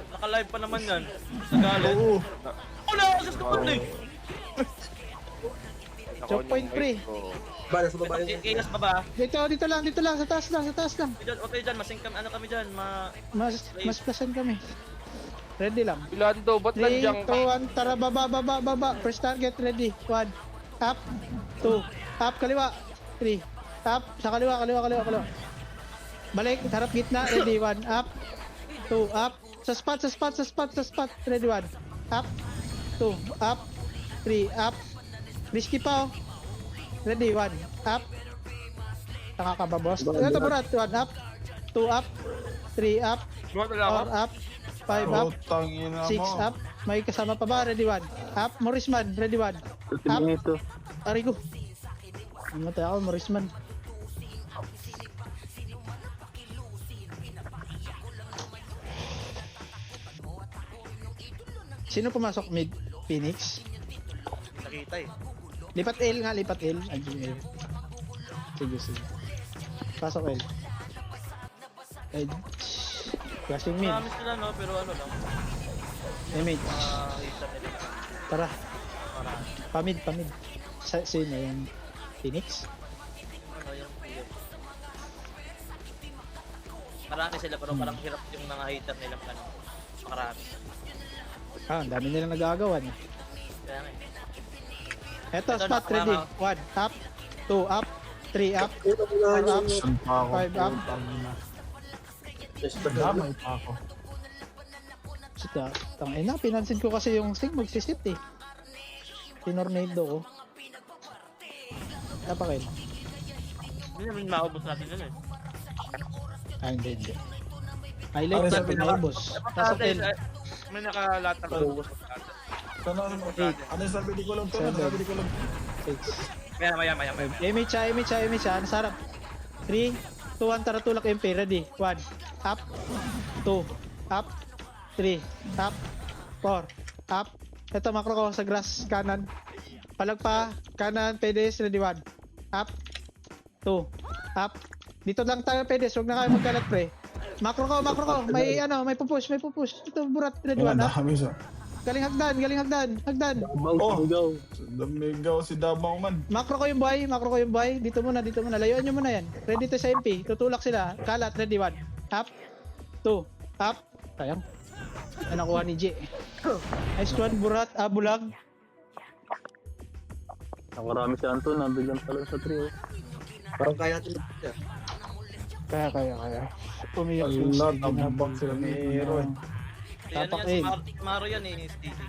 Naka-live pa naman yan. Nagalit. Oo. Nauna, ano sa command eh. Choke point pre. Ba, nasa baba yun. Inas pa ba? Dito lang. Sa taas lang. Okay dyan, masing kami dyan. Mas plasan kami. Ready lang. Ilando, ba't 3, 2, nandiyan ka? 1, tara, baba. First target, ready. 1, up, 2, up, kaliwa, 3, up, sa kaliwa. Balik, harap gitna, ready, 1, up, 2, up, sa spot, ready, 1, up, 2, up, 3, up, risky pa, oh. Ready, 1, up, tanga ka ba, boss? Ito, Burat, 1, up, 2, up, 3, up, 4, up, 5 up, 6 up, may kasama pa ba? Ready 1, up, Morrisman, ready 1, up, Arigo. Matay ako, Morrisman. Sino pumasok mid? Phoenix? Nakita eh. Lipat L. Ayun, L. Sige. Pasok L. Flashing mid. Marami sila no, pero ano lang. MH. Hita nila. Tara. Pamid. Sino yung Phoenix? Ano yung clear. Marami sila pero parang hirap yung mga hater nilang ano. Marami. Ang dami nilang nagagawa. Kaya nga eh. Eto, Ito, spot ready. 1 up, 2 up, 3 up, 4 up, 5 up. Damay pa ako. Sita, tangina, pinansin ko kasi yung sing magsisit eh. Tinornado ko. Tapakin. Hindi naman maubos natin yun eh. Hindi. Highlight na pinaubos. Pasok L. May nakalatag na ubos. Ano sabi ni Kulog to? 6. Maya. MH, nasarap. 3, 2, 1, tara tulak MP. Ready? 1, up, 2, up, 3, up, 4, up. Ito makro ko sa grass, kanan. Palagpa, kanan, pedes, ready 1. Up, 2, up. Dito lang tayo pedes, huwag na kayo magkalat pre. Makro ko. May pupush. Ito burat, ready 1. Up. Galing hagdan. Oh, damigaw si Dabaw man. Makro ko yung buhay. Dito muna. Layuan nyo muna yan. Ready to sa MP. Tutulak sila. Kalat, ready 1. Up. 2. Up. Sayang. Ay, nakuha ni J. Nice one, Burat. Bulag. Nakarami si Anton, nabigyan pala sa trio. Parang kaya natin. Kaya. Umiyak yung Lahat stage na ng sila ni Hero. Tapak Yan, A. si Maro yan eh, Stevie.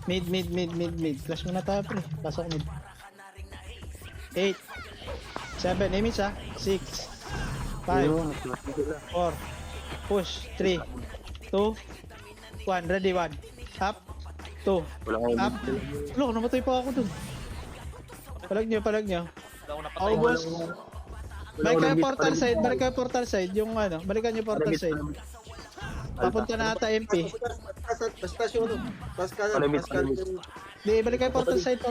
Mid. Flash muna tayo, pre. Pasok mid. 8. 7. Image ha. 6. 5. 4. Push. 3. 2. 1. Ready 1. Up. 2. Up. Look, namatay pa ako dun. Palag nyo. Wala ko napatay. Boss. Balik kayo portal side. Yung ano, balikan nyo portal side. Papunta na ata MP. Pas yung ano. Pas kanan. Di, balik kayo portal side.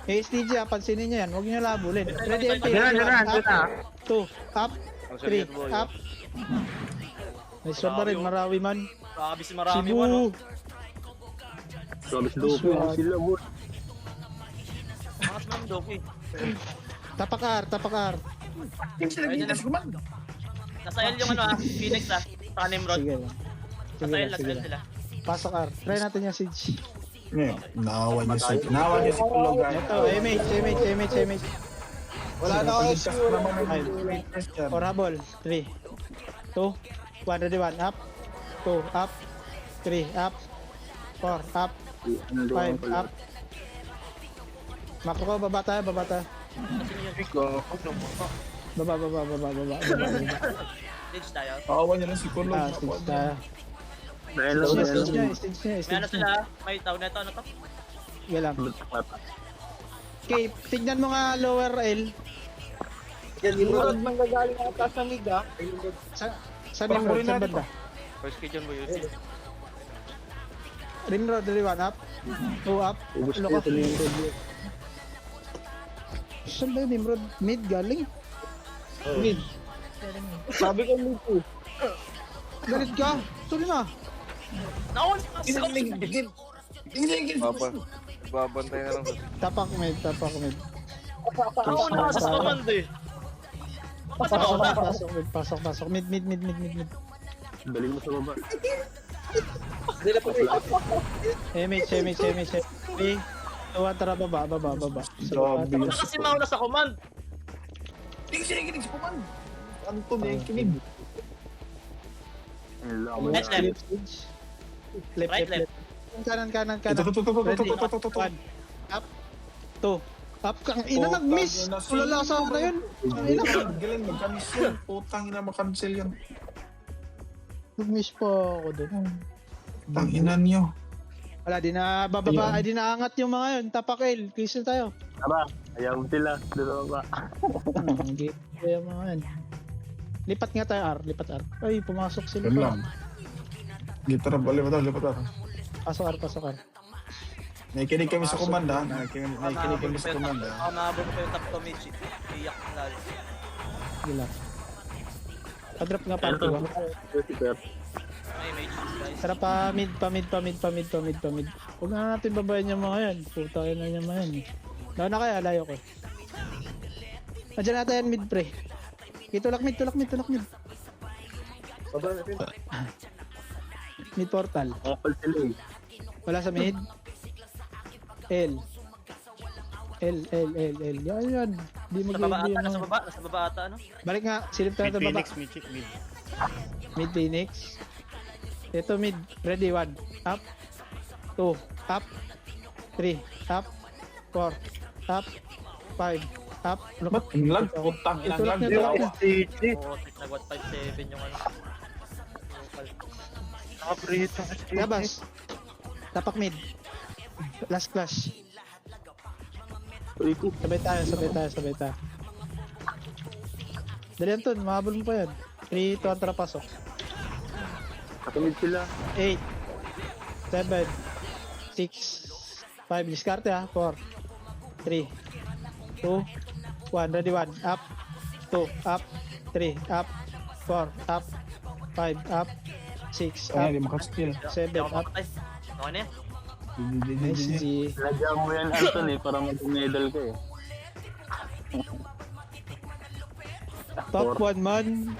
SDG, pansinin nyo yan. Huwag nyo labulin. Ready MP. Up. 2. Up. 3. Up. Nice one pa rin. Marawi man. Grabe si Marami mo, no? Sabi si Dopo, sila boss. Angas mo ng Doki. Tapak R. Yung sila Pwede dito na. si Command. Nasa L yung ano Phoenix saka Nimrod. Sige lang. Nasa Sige L, lang, nasa sige L lang. sila. Pasok R. Try natin yung siege. Ngayon, naawa niyo si Kulo, guys. Ito, MH. Wala na ako Pagligtas SQ. naman ng greatness dyan. Or habol. 3, 2, 1, ready, 1, up. 2, up. 3, up. 4, up. 5, up. Makro ko, baba tayo. Baba. Stage tayo. Naawa niyo lang si Kulo. Stage tayo. Dahil Stage lang. niya. May ano sila, may tawag na ito, ano to? Sige lang. Okay, tignan mo nga lower L. Yan, Nimrod manggagaling ang taas ng mid ah. Sa Nimrod, sa banda. First kid yun mo yun. Nimrod, ready, 1, up. 2, up. Ubus Ano kayo ka? sa Nimrod. Saan ba yung Nimrod? Mid galing? Mid. Sabi ko mid po. Galit ka? Tuloy na. Naon! Babantay na lang sa Tapak mid. Naon na sa command eh. Kasi mauna. Pasok. Mid. Baling mo sa baba. MH. 3, 2, 1, tara, baba. Grabe yun Kasi si Kulo. mauna sa command. Hindi siya nakikinig si Command. Anton yung kinig. Left. Left. Kanan. Ito. 1, up. 2, up. Kang ina, nag-miss. Ulalasa na yun. Galing, mag-cancel. Putang ina, mag-cancel yan. Nag-miss pa ako doon. Tangina niyo. Wala, di na bababa, ay di naangat yung mga yun. Tapak L, Crystal tayo. Tara, ayaw mo sila. Doon baba. Hindi kaya mga yan. Lipat nga tayo R. Ay, pumasok sila Yan pa. lang. Lipat na. Pasok R. Nakikinig kami sa Command ha. Nakikinig kami sa Command ha. Ako nabot ko yung top to mid. Iyak na. Gila. Pa-drop nga pa. May mage guys. Tara pa mid. Huwag na natin babayan yung mga yan. Puta yun na yung mga yan. Daw na kaya, layo ko. Nandiyan natin yan mid pre. Tulak mid. Mid portal. Kapal sila eh. Wala sa mid. L. Yan. Di Sa baba ata, nasa baba ata ano? Balik nga, silip tayo sa baba. Mid Phoenix. Ito mid. Ready, 1. Up. 2. Up. 3. Up. 4. Up. 5. Up. Ba't ang lag? Putang ina Ito lang lag. niya, Yawa. Oo, nag 157 yung ano. Labas. Tapak mid. Last clash. Sabay tayo. Dali yan, Ton. Mahabol mo pa yan. 3, 2, tara, pasok. Katumid sila. 8, 7, 6, 5. Diskarte ha. 4, 3, 2, 1. Ready, 1. Up. 2, up. 3, up. 4, up. 5, up. 6, Kaya up. di makaskill. 7, Hindi ako up. makatay. Okay na yan. Nice G. Lagyan mo yan, Anton eh, para mag-medal ka eh. Top 1 man.